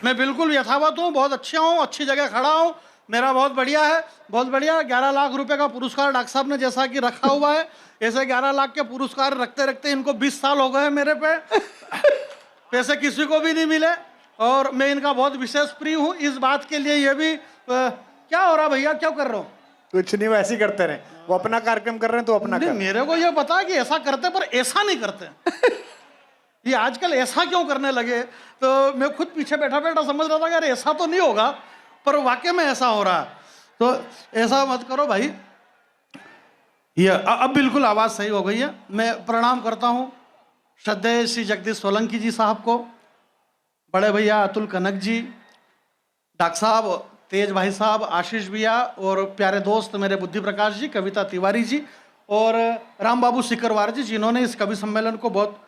मैं बिल्कुल यथावत हूँ, बहुत अच्छा हूँ, अच्छी जगह खड़ा हूँ, मेरा बहुत बढ़िया है, बहुत बढ़िया। 11 लाख रुपए का पुरस्कार डॉक्टर साहब ने जैसा कि रखा हुआ है, ऐसे 11 लाख के पुरस्कार रखते रखते इनको 20 साल हो गए मेरे पे। पैसे किसी को भी नहीं मिले और मैं इनका बहुत विशेष प्रिय हूँ। इस बात के लिए ये भी क्या हो रहा भैया, क्या कर रहे हो? कुछ नहीं, वैसे ही करते रहे। वो अपना कार्यक्रम कर रहे हैं तो अपना कर। मेरे को ये पता है कि ऐसा करते, पर ऐसा नहीं करते। ये आजकल ऐसा क्यों करने लगे? तो मैं खुद पीछे बैठा बैठा समझ रहा था यार ऐसा तो नहीं होगा, पर वाकई में ऐसा हो रहा है। तो ऐसा मत करो भाई। ये अब बिल्कुल आवाज़ सही हो गई है। मैं प्रणाम करता हूँ श्रद्धेय श्री जगदीश सोलंकी जी साहब को, बड़े भैया अतुल कनक जी, डॉक्टर साहब, तेज भाई साहब, आशीष भैया, और प्यारे दोस्त मेरे बुद्धि प्रकाश जी, कविता तिवारी जी और राम बाबू सिकरवार जी, जिन्होंने इस कवि सम्मेलन को बहुत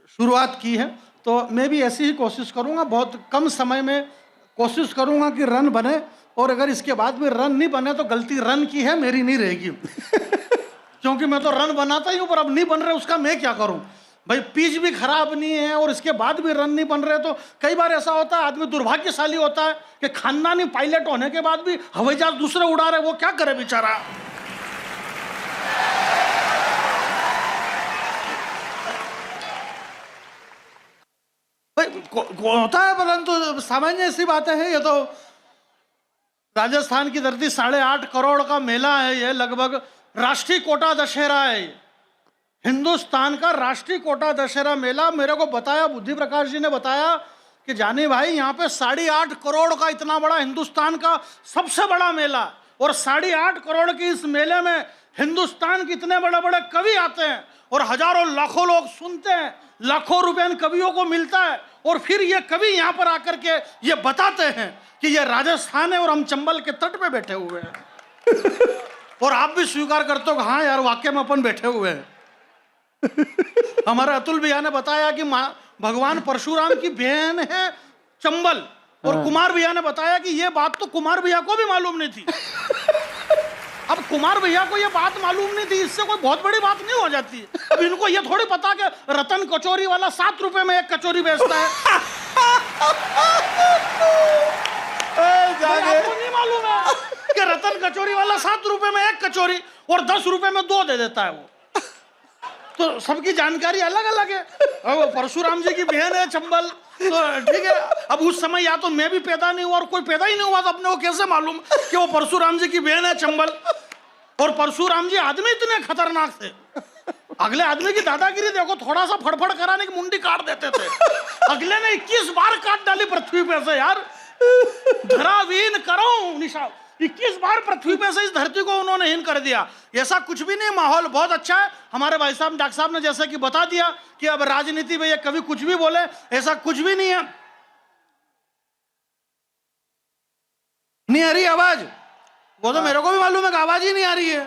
शुरुआत की है। तो मैं भी ऐसी ही कोशिश करूंगा, बहुत कम समय में कोशिश करूंगा कि रन बने, और अगर इसके बाद भी रन नहीं बने तो गलती रन की है, मेरी नहीं रहेगी। क्योंकि मैं तो रन बनाता ही हूँ, पर अब नहीं बन रहे उसका मैं क्या करूँ भाई? पिच भी खराब नहीं है और इसके बाद भी रन नहीं बन रहे। तो कई बार ऐसा होता है, आदमी दुर्भाग्यशाली होता है कि खानदानी पायलट होने के बाद भी हवाई जहाज दूसरे उड़ा रहे, वो क्या करे बेचारा। होता है, परंतु सामान्य सी बातें हैं। ये तो राजस्थान की धरती 8.5 करोड़ का मेला है, ये लगभग राष्ट्रीय कोटा दशहरा है, हिंदुस्तान का राष्ट्रीय कोटा दशहरा मेला। मेरे को बताया, बुद्धि प्रकाश जी ने बताया कि जानी भाई यहाँ पे 8.5 करोड़ का इतना बड़ा हिंदुस्तान का सबसे बड़ा मेला, और 8.5 करोड़ की इस मेले में हिंदुस्तान के इतने बड़े बड़े कवि आते हैं और हजारों लाखों लोग सुनते हैं, लाखों रुपए इन कवियों को मिलता है, और फिर ये कवि यहाँ पर आकर के ये बताते हैं कि ये राजस्थान है और हम चंबल के तट पे बैठे हुए हैं। और आप भी स्वीकार करते हो हाँ यार वाकई में अपन बैठे हुए हैं। हमारे अतुल भैया ने बताया कि भगवान परशुराम की बहन है चंबल, और कुमार भैया ने बताया कि ये बात तो कुमार भैया को भी मालूम नहीं थी। अब कुमार भैया को ये बात मालूम नहीं थी, इससे कोई बहुत बड़ी बात नहीं हो जाती है। अब इनको ये थोड़ी पता कि रतन कचौरी वाला 7 रुपए में एक कचौरी बेचता है। आपको नहीं मालूम है कि रतन कचौरी वाला 7 रुपए में एक कचौरी और 10 रुपए में 2 दे देता है वो। तो सबकी जानकारी अलग अलग है। अब परशुराम जी की बहन है चंबल, तो ठीक है। अब उस समय या तो मैं भी पैदा नहीं हुआ और कोई पैदा ही नहीं हुआ, तो अपने को कैसे मालूम कि वो परशुराम जी की बहन है चंबल। और परशुराम जी आदमी इतने खतरनाक थे, अगले आदमी की दादागिरी देखो, थोड़ा सा फड़फड़ कराने की मुंडी काट देते थे। अगले ने 21 बार काट डाली पृथ्वी पे से यार। धरावीन करो निशा, 21 बार पृथ्वी पे से इस धरती को उन्होंने हीन कर दिया। ऐसा कुछ भी नहीं, माहौल बहुत अच्छा है। हमारे भाई साहब डॉक्टर साहब ने जैसे कि बता दिया कि अब राजनीति में ये कभी कुछ भी बोले, ऐसा कुछ भी नहीं है। नहीं आ रही आवाज, वो तो मेरे को भी मालूम है कि आवाज ही नहीं आ रही है,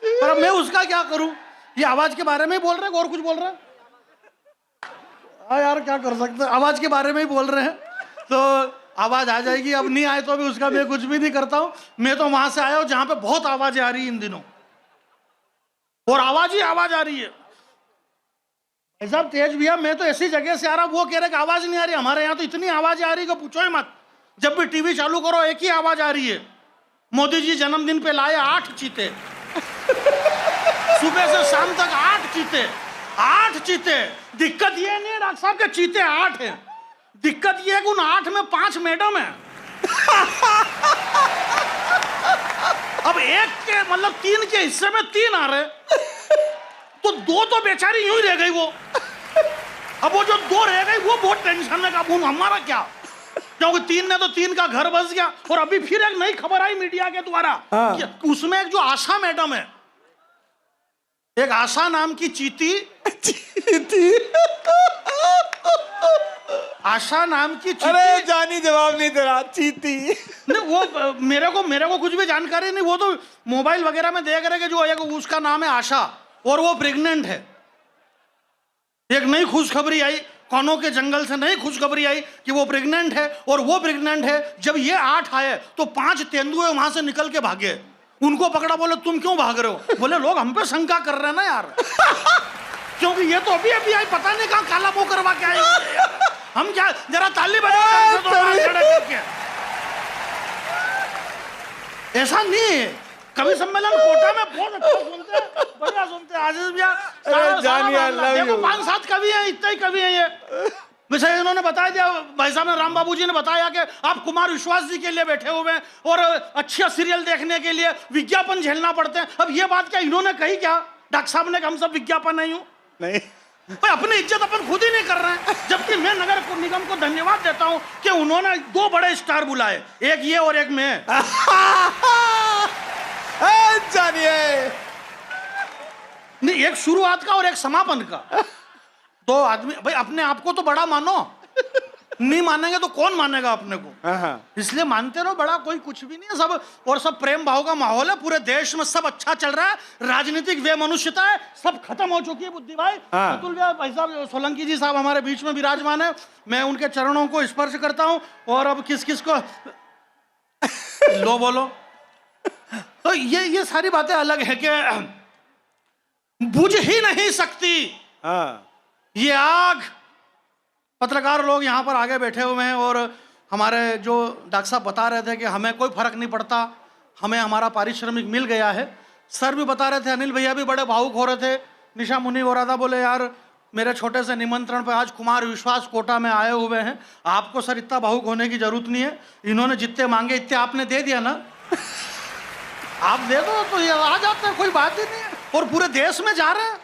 पर अब मैं उसका क्या करूं? ये आवाज के बारे में ही बोल रहे हैं और कुछ बोल रहे हैं? हाँ यार क्या कर सकते हैं, आवाज के बारे में ही बोल रहे हैं, तो आवाज आ जाएगी। अब नहीं आए तो अभी उसका मैं कुछ भी नहीं करता हूं। मैं तो वहां से आया हूं जहां पे बहुत आवाजें आ रही है इन दिनों, और आवाज ही आवाज आ रही है। ऐसा तेज भैया, मैं तो ऐसी जगह से आ रहा, वो कह रहे कि आवाज नहीं आ रही। हमारे यहाँ तो इतनी आवाज आ रही है कि पूछो ही मत। जब भी टीवी चालू करो एक ही आवाज आ रही है। मोदी जी जन्मदिन पे लाए 8 चीते, सुबह से शाम तक 8 चीते, 8 चीते। दिक्कत ये नहीं है डॉक्टर साहब के चीते 8 है, दिक्कत ये है कि उन 8 में 5 मैडम है। अब एक के मतलब 3 के हिस्से में 3 आ रहे, तो 2 तो बेचारी यूं ही रह गई वो। अब वो जो 2 रह गई वो बहुत टेंशन में, अब हमारा क्या, क्योंकि 3 ने तो 3 का घर बस गया। और अभी फिर एक नई खबर आई मीडिया के द्वारा, उसमें एक जो आशा मैडम है, एक आशा नाम की चीती, आशा नाम की चीती। अरे जानी जवाब नहीं दे रहा, चीती नहीं वो मेरे को कुछ भी जानकारी नहीं। वो तो मोबाइल वगैरह में देख रहे कि जो एक उसका नाम है आशा, और वो प्रेग्नेंट है। एक नई खुशखबरी आई, कानों के जंगल से नई खुशखबरी आई कि वो प्रेग्नेंट है, और वो प्रेग्नेंट है। जब ये 8 आए तो 5 तेंदुए वहां से निकल के भागे। उनको पकड़ा, बोले तुम क्यों भाग रहे हो? बोले लोग हम पे शंका कर रहे हैं ना यार, क्योंकि ये तो अभी अभी आई, पता नहीं कहाँ काला मुंह करवा के आई। हम क्या, जरा ताली बजाओ। ऐसा नहीं है। कवि सम्मेलन कोटा में बहुत अच्छा सुनते हैं, बढ़िया सुनते हैं। आशीष भैया जानिए, I love देखो you। 5-7 कवि हैं, इतने ही कवि हैं ये। वैसे इन्होंने बताया दिया, भाई साहब ने, राम बाबू जी ने बताया कि आप कुमार विश्वास जी के लिए बैठे हुए हैं और अच्छे सीरियल देखने के लिए विज्ञापन झेलना पड़ते हैं। अब ये बात क्या इन्होंने कही क्या? डॉक्टर साहब ने, हम सब विज्ञापन नहीं हूँ। नहीं, भाई अपनी इज्जत अपन खुद ही नहीं कर रहे हैं। जबकि मैं नगर निगम को धन्यवाद देता हूं कि उन्होंने 2 बड़े स्टार बुलाए, एक ये और एक मैं। जानिए, नहीं, एक शुरुआत का और एक समापन का। 2 आदमी, भाई अपने आप को तो बड़ा मानो, नहीं मानेंगे तो कौन मानेगा अपने को? इसलिए मानते रहो बड़ा, कोई कुछ भी नहीं है सब। और सब प्रेम भाव का माहौल है, पूरे देश में सब अच्छा चल रहा है। राजनीतिक वे मनुष्यता है सब खत्म हो चुकी है। बुद्धि भाई, अतुल भाई साहब, सोलंकी जी साहब हमारे बीच में विराजमान है। मैं उनके चरणों को स्पर्श करता हूं। और अब किस किस को लो बोलो। तो ये सारी बातें अलग है कि बुझ ही नहीं सकती ये आग। पत्रकार लोग यहाँ पर आगे बैठे हुए हैं और हमारे जो डॉक्टर साहब बता रहे थे कि हमें कोई फर्क नहीं पड़ता, हमें हमारा पारिश्रमिक मिल गया है। सर भी बता रहे थे, अनिल भैया भी बड़े भावुक हो रहे थे। निशा मुनि हो रहा था, बोले यार मेरे छोटे से निमंत्रण पे आज कुमार विश्वास कोटा में आए हुए हैं, आपको सर इतना भावुक होने की जरूरत नहीं है। इन्होंने जितने मांगे इतने आपने दे दिया ना, आप दे दो तो ये आ जाते हैं, कोई बात ही नहीं है। और पूरे देश में जा रहे हैं।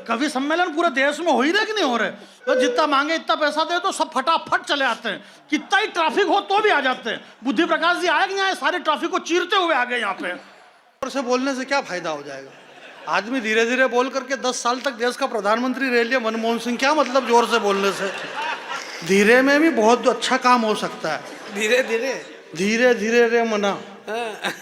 कवि सम्मेलन पूरे देश में हो ही रहे कि नहीं हो रहे? तो जितना मांगे इतना पैसा दे तो सब फटाफट चले आते हैं। कितना ही ट्रैफिक हो तो भी आ जाते हैं। बुद्धि प्रकाश जी आए कि नहीं आए, सारे ट्रैफिक को चीरते हुए आ गए यहाँ पे। और से बोलने से क्या फायदा हो जाएगा? आदमी धीरे धीरे बोल करके 10 साल तक देश का प्रधानमंत्री रह लिया मनमोहन सिंह, क्या मतलब जोर से बोलने से? धीरे में भी बहुत अच्छा काम हो सकता है। धीरे धीरे धीरे धीरे रे मना,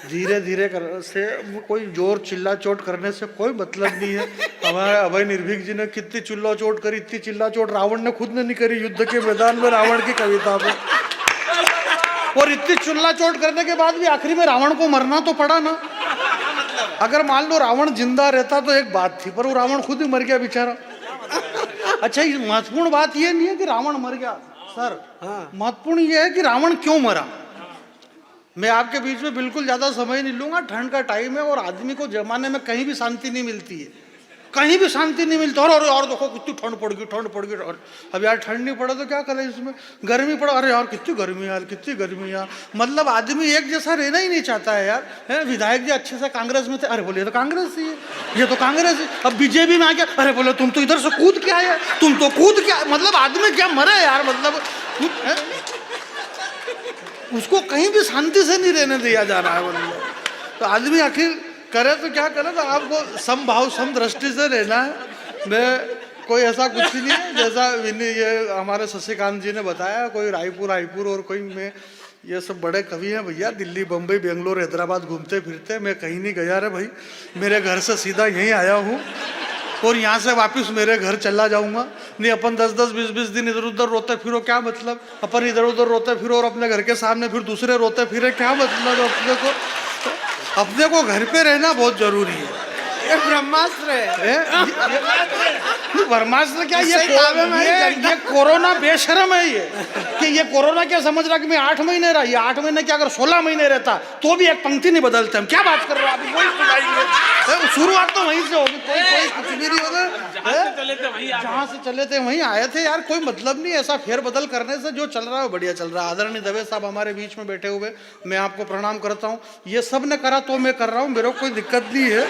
धीरे धीरे कर से कोई जोर चिल्ला चोट करने से कोई मतलब नहीं है। हमारे अभय निर्भीक जी ने कितनी चिल्ला चोट करी, इतनी चिल्ला चोट रावण ने खुद ने नहीं करी युद्ध के मैदान में रावण की कविता पे। और इतनी चिल्ला चोट करने के बाद भी आखिरी में रावण को मरना तो पड़ा ना। अगर मान लो रावण जिंदा रहता तो एक बात थी, पर वो रावण खुद ही मर गया बेचारा। अच्छा, महत्वपूर्ण बात ये नहीं है कि रावण मर गया सर, महत्वपूर्ण ये है कि रावण क्यों मरा। मैं आपके बीच में बिल्कुल ज़्यादा समय नहीं लूंगा, ठंड का टाइम है और आदमी को जमाने में कहीं भी शांति नहीं मिलती है, कहीं भी शांति नहीं मिलती। और देखो कितनी ठंड पड़ गई। और अब यार ठंड नहीं पड़ा तो क्या करें, इसमें गर्मी पड़ा, अरे यार कितनी गर्मी यार, कितनी गर्मी यार। मतलब आदमी एक जैसा रहना ही नहीं चाहता है यार। है विधायक जी अच्छे से कांग्रेस में थे, अरे बोले ये तो कांग्रेस ही है, ये तो कांग्रेस है। अब बीजेपी में आ गया, अरे बोले तुम तो इधर से कूद के आए, तुम तो कूद के। मतलब आदमी क्या मरे यार, मतलब उसको कहीं भी शांति से नहीं रहने दिया जा रहा है। मतलब तो आदमी आखिर करे तो क्या करे, तो आपको समभाव सम दृष्टि से रहना है। मैं कोई ऐसा कुछ ही नहीं है जैसा ये हमारे शशिकांत जी ने बताया, कोई रायपुर और कोई मैं, ये सब बड़े कवि हैं भैया, दिल्ली बम्बई बेंगलोर हैदराबाद घूमते फिरते। मैं कहीं नहीं गया रे भाई, मेरे घर से सीधा यहीं आया हूँ और यहाँ से वापस मेरे घर चला जाऊंगा। नहीं अपन 10-10 20-20 दिन इधर उधर रोते फिरो, क्या मतलब? अपन इधर उधर रोते फिरो और अपने घर के सामने फिर दूसरे रोते फिरे, क्या मतलब? अपने को घर पे रहना बहुत जरूरी है। ये ब्रह्मास्त्र है। ब्रह्मास्त्र क्या, ये कोरोना बेशरम है ये, कि ये कोरोना क्या समझ रहा कि मैं 8 महीने रहा, ये 8 महीने क्या अगर 16 महीने रहता तो भी एक पंक्ति नहीं बदलते हम। क्या बात कर रहे हो आप? वही सुनाएंगे, शुरुआत तो वहीं से होगी। कोई कुछ भी नहीं होगा, जहाँ से चले थे वहीं आए थे यार, कोई मतलब नहीं। ऐसा फेर बदल करने से जो चल रहा है बढ़िया चल रहा है। आदरणीय दवे साहब हमारे बीच में बैठे हुए, मैं आपको प्रणाम करता हूँ। ये सब ने करा तो मैं कर रहा हूँ, मेरे को कोई दिक्कत नहीं है।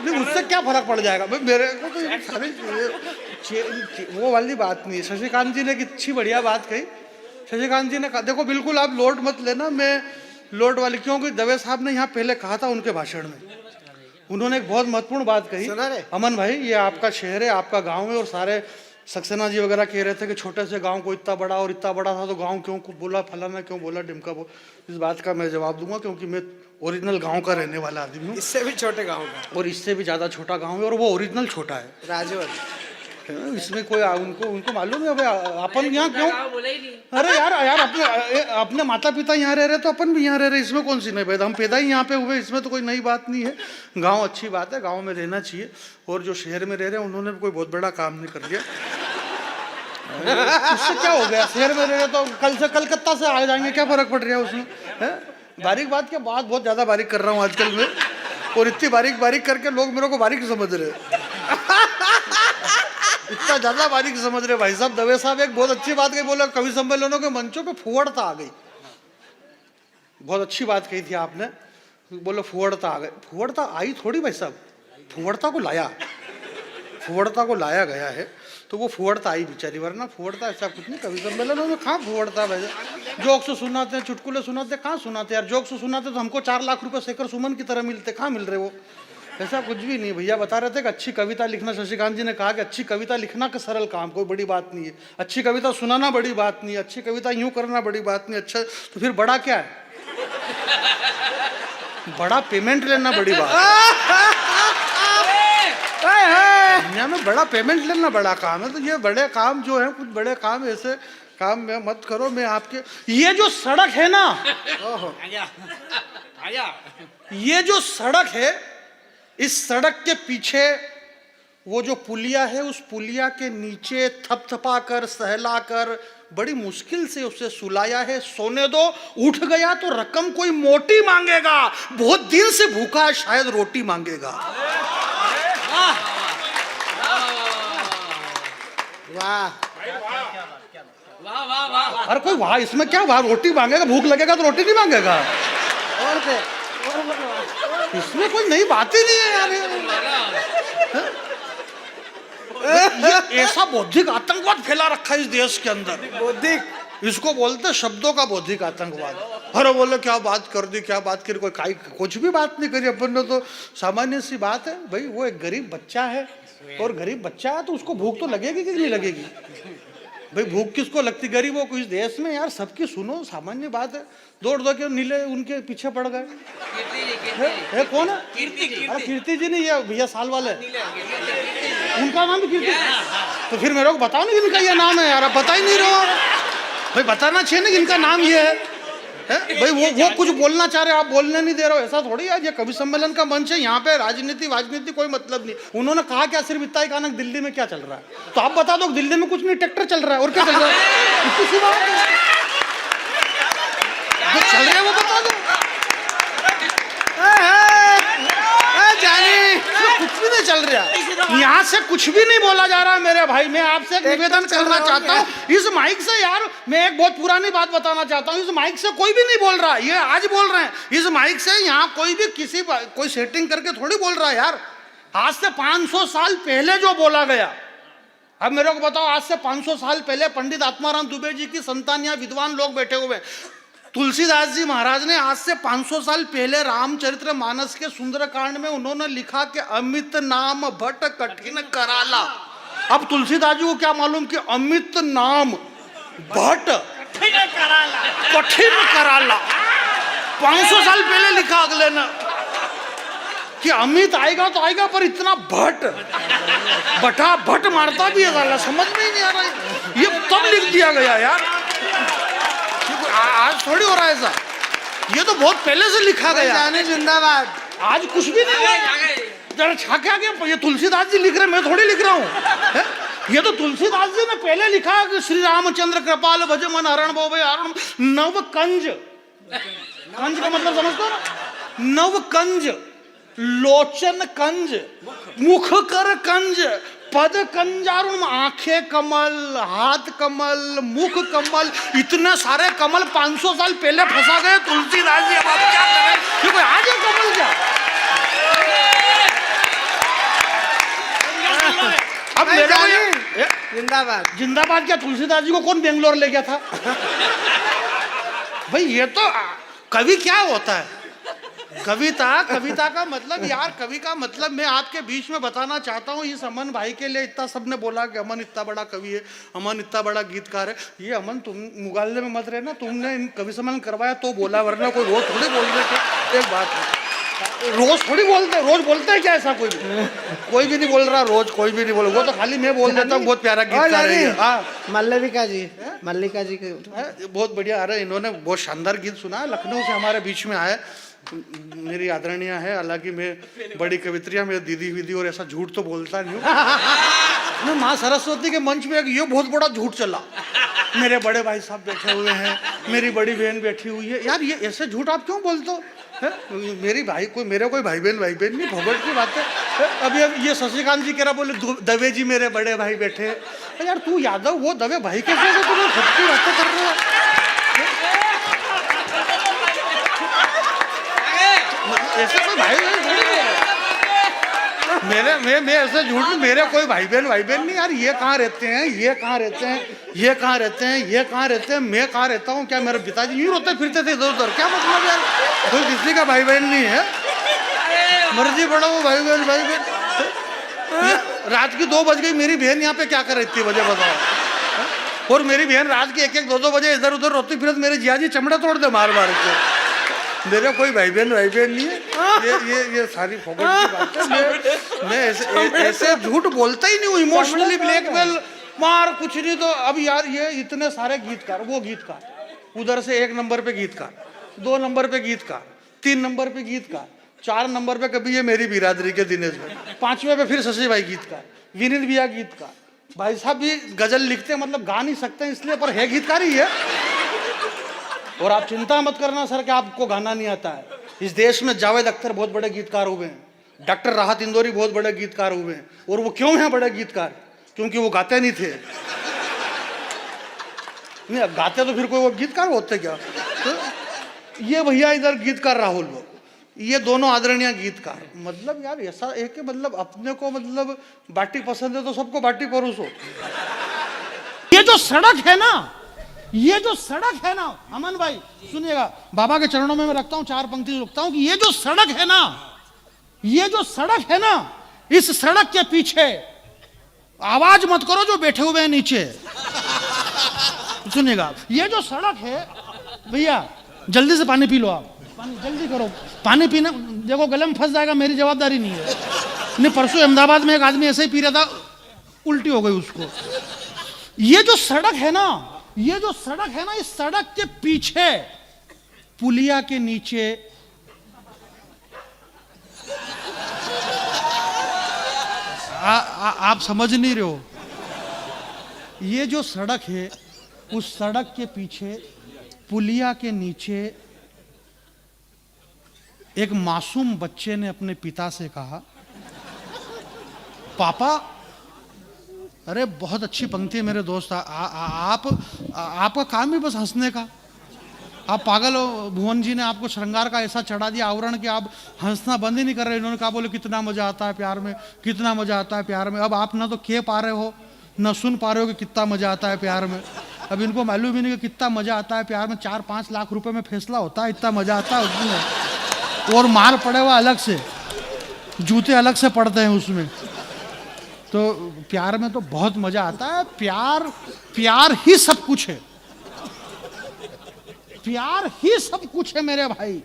उससे क्या फर्क पड़ जाएगा भाई, मेरे को तो सारी वो वाली बात नहीं है। शशिकांत जी ने कितनी बढ़िया बात कही। शशिकांत जी ने कहा, देखो बिल्कुल आप लोड मत लेना, मैं लोड वाली, क्योंकि दवे साहब ने यहाँ पहले कहा था उनके भाषण में, उन्होंने एक बहुत महत्वपूर्ण बात कही। अमन भाई, ये आपका शहर है, आपका गाँव है, और सारे सक्सेना जी वगैरह कह रहे थे कि छोटे से गांव को इतना बड़ा, और इतना बड़ा था तो गांव क्यों बोला, फलाना क्यों बोला, डिमका बोल। इस बात का मैं जवाब दूंगा क्योंकि मैं ओरिजिनल गांव का रहने वाला आदमी हूँ। इससे भी छोटे गांव का, और इससे भी ज़्यादा छोटा गांव है, और वो ओरिजिनल छोटा है, राजवर। इसमें कोई उनको मालूम है भाई अपन यहाँ क्यों? अरे यार अपने माता पिता यहाँ रह रहे तो अपन भी यहाँ रह रहे, इसमें कौन सी नई बात? हम पैदा ही यहाँ पे हुए, इसमें तो कोई नई बात नहीं है। गाँव अच्छी बात है, गाँव में रहना चाहिए। और जो शहर में रह रहे हैं उन्होंने भी कोई बहुत बड़ा काम नहीं कर दिया। उससे क्या हो गया, शहर में रहे तो कल से कलकत्ता से आ जाएंगे, क्या फर्क पड़ रहा है उसमें, है? बारीक बात क्या, बात बहुत ज्यादा बारीक कर रहा हूँ आजकल मैं, और इतनी बारीक बारीक करके लोग मेरे को बारीक समझ रहे इतना ज्यादा बारीक समझ रहे भाई साहब। दवे साहब एक बहुत अच्छी बात कही, बोला कवि सम्मेलनों के मंचों पे फुहड़ता आ गई। बहुत अच्छी बात कही थी आपने, बोलो फुहड़ता आ गई। फुहड़ता आई थोड़ी भाई साहब, फुहड़ता को लाया गया है, तो वो फुहड़ता आई बेचारी, वरना फुहड़ता ऐसा कुछ नहीं। कवि सम्मेलनों में कहाँ फुहड़ता वैसे, जोक से सुनाते हैं, चुटकुले सुनाते हैं, कहाँ सुनाते यार। जोक से सुनाते तो हमको 4 लाख रुपए शेखर सुमन की तरह मिलते, कहाँ मिल रहे वो, ऐसा कुछ भी नहीं। भैया बता रहे थे कि अच्छी कविता लिखना, शशिकांत जी ने कहा कि अच्छी कविता लिखना का सरल काम, कोई बड़ी बात नहीं है। अच्छी कविता सुनाना बड़ी बात नहीं है, अच्छी कविता यूं करना बड़ी बात नहीं। अच्छा तो फिर बड़ा क्या है, बड़ा पेमेंट लेना बड़ी बात है। दुनिया में बड़ा पेमेंट लेना बड़ा काम है। तो ये बड़े काम जो है, कुछ बड़े काम ऐसे काम में मत करो। मैं आपके ये जो सड़क है ना, ये जो सड़क है, इस सड़क के पीछे वो जो पुलिया है, उस पुलिया के नीचे थपथपा कर सहला कर बड़ी मुश्किल से उसे सुलाया है। सोने दो, उठ गया तो रकम कोई मोटी मांगेगा, बहुत दिन से भूखा है शायद रोटी मांगेगा। वाह वाह वाह वाह। अरे कोई वाह इसमें क्या, वाह रोटी मांगेगा, भूख लगेगा तो रोटी नहीं मांगेगा, इसमें कोई नई बात ही नहीं है यार। ये ऐसा बौद्धिक आतंकवाद फैला रखा है इस देश के अंदर, बौद्धिक, इसको बोलते शब्दों का बौद्धिक आतंकवाद। अरे बोले क्या बात कर दी, क्या बात करी, कोई कुछ भी बात नहीं करी अपन ने, तो सामान्य सी बात है भाई। वो एक गरीब बच्चा है, और गरीब बच्चा है तो उसको भूख तो लगेगी कि नहीं लगेगी भाई। भूख किसको लगती, गरीबों को इस देश में यार। सबकी सुनो, सामान्य बात है। दौड़ दौड़ के नीले उनके पीछे पड़ गए। है कौन है, अरे कीर्ति जी नहीं, ये भैया साल वाले, उनका नाम भी कीर्ति। तो फिर मेरे को बताओ ना इनका ये नाम है यार, आप बता ही नहीं रहे हो भाई। बताना चाहिए ना इनका नाम ये है भाई। वो कुछ बोलना चाह रहे, आप बोलने नहीं दे रहे हो, ऐसा थोड़ी है। ये कवि सम्मेलन का मंच है, यहाँ पे राजनीति कोई मतलब नहीं। उन्होंने कहा क्या, सिर्फ इतना ही कहा ना दिल्ली में क्या चल रहा है, तो आप बता दो दिल्ली में कुछ नहीं, ट्रैक्टर चल रहा है, और क्या चल रहा है, इतनी सी बात है। जो चल रहा है वो बता दो। कुछ भी नहीं चल रहा, यहाँ से कुछ भी नहीं बोला जा रहा है मेरे भाई। मैं आपसे एक निवेदन करना चाहता हूँ, इस माइक से यार, मैं एक बहुत पुरानी बात बताना चाहता हूँ। इस माइक से कोई भी नहीं बोल रहा, ये आज बोल रहे हैं। इस माइक से यहाँ कोई भी कोई सेटिंग करके थोड़ी बोल रहा है यार। आज से 500 साल पहले जो बोला गया, अब मेरे को बताओ, आज से 500 साल पहले पंडित आत्माराम दुबे जी की संतान, यहाँ विद्वान लोग बैठे हुए, तुलसीदास जी महाराज ने आज से 500 साल पहले रामचरित्र मानस के सुंदरकांड में उन्होंने लिखा कि अमित नाम भट्ट कठिन कराला। अब तुलसीदास जी को क्या मालूम कि अमित नाम भट्ट कठिन कराला 500 साल पहले लिखा अगले ने कि अमित आएगा तो आएगा, पर इतना भट्ट बटा भट्ट मारता भी है, समझ में ही नहीं आ रहा। ये तब लिख दिया गया यार, आज थोड़ी हो रहा है ऐसा, ये तो बहुत पहले से लिखा गया। जिंदाबाद। आज कुछ भी नहीं हुआ, जरा छाके आ गया। ये तुलसीदास जी लिख रहे, मैं थोड़ी लिख रहा हूँ। ये तो तुलसीदास जी ने पहले लिखा कि श्री रामचंद्र कृपाल भज मन हरण भो भय हरण। नव कंज, कंज का मतलब समझते हो ना, नव कंज, लोचन कंज, मुख कर कंज, पद कंजारुण, आंखें कमल, हाथ कमल, मुख कमल, इतने सारे कमल 500 साल पहले फंसा गए तुलसीदास जी। अब आप क्या करें, ये कोई आज है कमल क्या? अब मेरे को जिंदाबाद, जिंदाबाद क्या, तुलसीदास जी को कौन बेंगलोर ले गया था भाई? ये तो कवि क्या होता है, कविता का मतलब यार, कवि का मतलब मैं आपके बीच में बताना चाहता हूँ। इस अमन भाई के लिए इतना सबने बोला कि अमन इतना बड़ा कवि है, अमन इतना बड़ा गीतकार है। ये अमन तुम मुगालने में मत रहना, तुमने इन कवि सम्मेलन करवाया तो बोला, वरना कोई रोज थोड़ी बोल रहे थे। एक बात है, रोज थोड़ी बोलते, रोज बोलते हैं क्या ऐसा? कोई भी नहीं बोल रहा, रोज कोई भी नहीं बोल, वो तो खाली मैं बोल देता हूँ बहुत प्यारा गीतकार है। हाँ, मल्लिका जी के बहुत बढ़िया। अरे इन्होंने बहुत शानदार गीत सुना है, लखनऊ से हमारे बीच में आए, मेरी आदरणीय है। हालांकि मैं बड़ी कवित्रियाँ, मेरी दीदी विदी और ऐसा झूठ तो बोलता नहीं हूँ मैं माँ सरस्वती के मंच में एक ये बहुत बड़ा झूठ चला, मेरे बड़े भाई साहब बैठे हुए हैं, मेरी बड़ी बहन बैठी हुई है। यार ये ऐसे झूठ आप क्यों बोलते हो? मेरी भाई कोई मेरे कोई भाई बहन नहीं, भगवत की बात है। अभी ये शशिकांत जी कह रहा, बोले दवे जी मेरे बड़े भाई बैठे। यार तू यादव, वो दवे भाई कैसे तुम्हें खुद की बातें कर रहे हो? ऐसे कोई भाई मैं ऐसे झूठ, मेरे कोई भाई बहन नहीं। यार ये कहाँ रहते हैं, ये कहाँ रहते हैं, ये कहाँ रहते हैं, ये कहाँ रहते हैं, मैं कहाँ रहता हूँ? क्या मेरे पिताजी यूँ रोते फिरते थे इधर उधर? क्या मतलब यार, कोई किसी का भाई बहन नहीं है, मर्जी पड़ा वो भाई बहन। रात की 2 बज गई, मेरी बहन यहाँ पे क्या कर रही थी वजह बताओ? और मेरी बहन रात के 1-1, 2-2 बजे इधर उधर रोती फिरत, मेरे जियाजी चमड़ा तोड़ दे मार के। मेरे कोई भाई बहन नहीं है। ये सारी फोकट की बात है। मैं ऐसे झूठ बोलता ही नहीं हूँ। इमोशनली ब्लैकमेल मार कुछ नहीं। तो अब यार ये इतने सारे गीतकार, वो गीतकार उधर से 1 नंबर पे गीतकार, 2 नंबर पे गीतकार, 3 नंबर पे गीतकार, 4 नंबर पे कभी ये मेरी बिरादरी के दिनेश भाई, 5वें पे फिर शशि भाई गीतकार, विनीत भैया गीतकार। भाई साहब भी गजल लिखते हैं, मतलब गा नहीं सकते इसलिए, पर है गीतकार ही है। और आप चिंता मत करना सर कि आपको गाना नहीं आता है। इस देश में जावेद अख्तर बहुत बड़े गीतकार हुए हैं, डॉक्टर राहत इंदौरी बहुत बड़े गीतकार हुए हैं। और वो क्यों हैं बड़े गीतकार? क्योंकि वो गाते नहीं थे। नहीं गाते तो फिर कोई वो गीतकार होते क्या? तो ये भैया इधर गीतकार राहुल, वो ये दोनों आदरणीय गीतकार। मतलब यार ऐसा एक है, मतलब अपने को मतलब बाटी पसंद है तो सबको बाटी परोसो। ये जो सड़क है ना, ये जो सड़क है ना अमन भाई, सुनिएगा, बाबा के चरणों में मैं रखता हूं, 4 पंक्ति लिखता हूं कि ये जो सड़क है ना, ये जो सड़क है ना, इस सड़क के पीछे आवाज मत करो जो बैठे हुए हैं नीचे। सुनिएगा, ये जो सड़क है भैया, जल्दी से पानी पी लो आप, पानी जल्दी करो, पानी पीना। देखो गले में फंस जाएगा, मेरी जवाबदारी नहीं है। नहीं, परसों अहमदाबाद में एक आदमी ऐसे ही पी रहा था, उल्टी हो गई उसको। ये जो सड़क है ना, ये जो सड़क है ना, इस सड़क के पीछे पुलिया के नीचे आप समझ नहीं रहे हो। ये जो सड़क है, उस सड़क के पीछे पुलिया के नीचे एक मासूम बच्चे ने अपने पिता से कहा, पापा, अरे बहुत अच्छी पंक्ति है मेरे दोस्त, आपका काम ही बस हंसने का। आप पागल हो, भुवन जी ने आपको श्रृंगार का ऐसा चढ़ा दिया आवरण कि आप हंसना बंद ही नहीं कर रहे। इन्होंने कहा, बोले कितना मजा आता है प्यार में, कितना मजा आता है प्यार में। अब आप ना तो कह पा रहे हो, ना सुन पा रहे हो कि कितना मजा आता है प्यार में। अब इनको मालूम ही नहीं कि कितना मजा आता है प्यार में। 4-5 लाख रुपए में फैसला होता है, इतना मजा आता है उसमें। और मार पड़े हुआ अलग से, जूते अलग से पड़ते हैं उसमें। तो प्यार में तो बहुत मजा आता है। प्यार ही सब कुछ है, प्यार ही सब कुछ है मेरे भाई।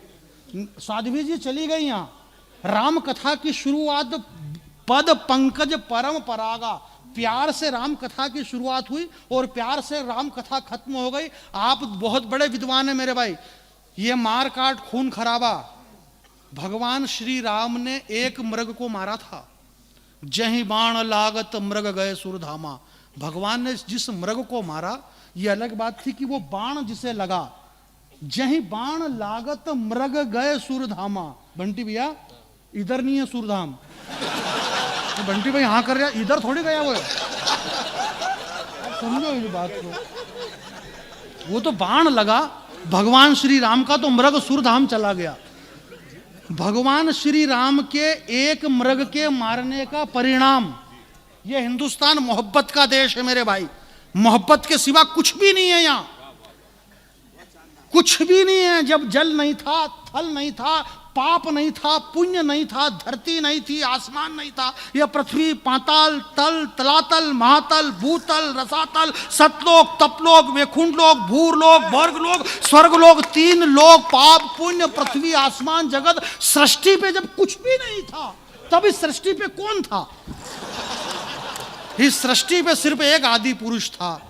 साध्वी जी चली गई यहाँ, राम कथा की शुरुआत पद पंकज परम परागा, प्यार से राम कथा की शुरुआत हुई और प्यार से राम कथा खत्म हो गई। आप बहुत बड़े विद्वान हैं मेरे भाई। ये मार काट खून खराबा, भगवान श्री राम ने एक मृग को मारा था, जहीं बाण लागत मृग गए सुरधामा। भगवान ने जिस मृग को मारा, ये अलग बात थी कि वो बाण जिसे लगा, जहीं बाण लागत मृग गए सुरधामा। बंटी भैया इधर नहीं है सुरधाम, तो बंटी भाई हाँ कर रहा, इधर थोड़ी गया वो, समझो इस बात को। वो तो बाण लगा भगवान श्री राम का, तो मृग सुरधाम चला गया। भगवान श्री राम के एक मृग के मारने का परिणाम, ये हिंदुस्तान मोहब्बत का देश है मेरे भाई। मोहब्बत के सिवा कुछ भी नहीं है यहाँ, कुछ भी नहीं है। जब जल नहीं था, थल नहीं था, पाप नहीं था, पुण्य नहीं था, धरती नहीं थी, आसमान नहीं था, यह पृथ्वी, पाताल, तल, तलातल, महातल, भूतल, रसातल, सतलोक, तपलोक, वैकुंठलोक, भूरलोक, भर्गलोक, स्वर्गलोक, 3 लोक, पाप पुण्य, पृथ्वी, आसमान, जगत, सृष्टि पे जब कुछ भी नहीं था, तब इस सृष्टि पे कौन था? इस सृष्टि पे सिर्फ एक आदि पुरुष था।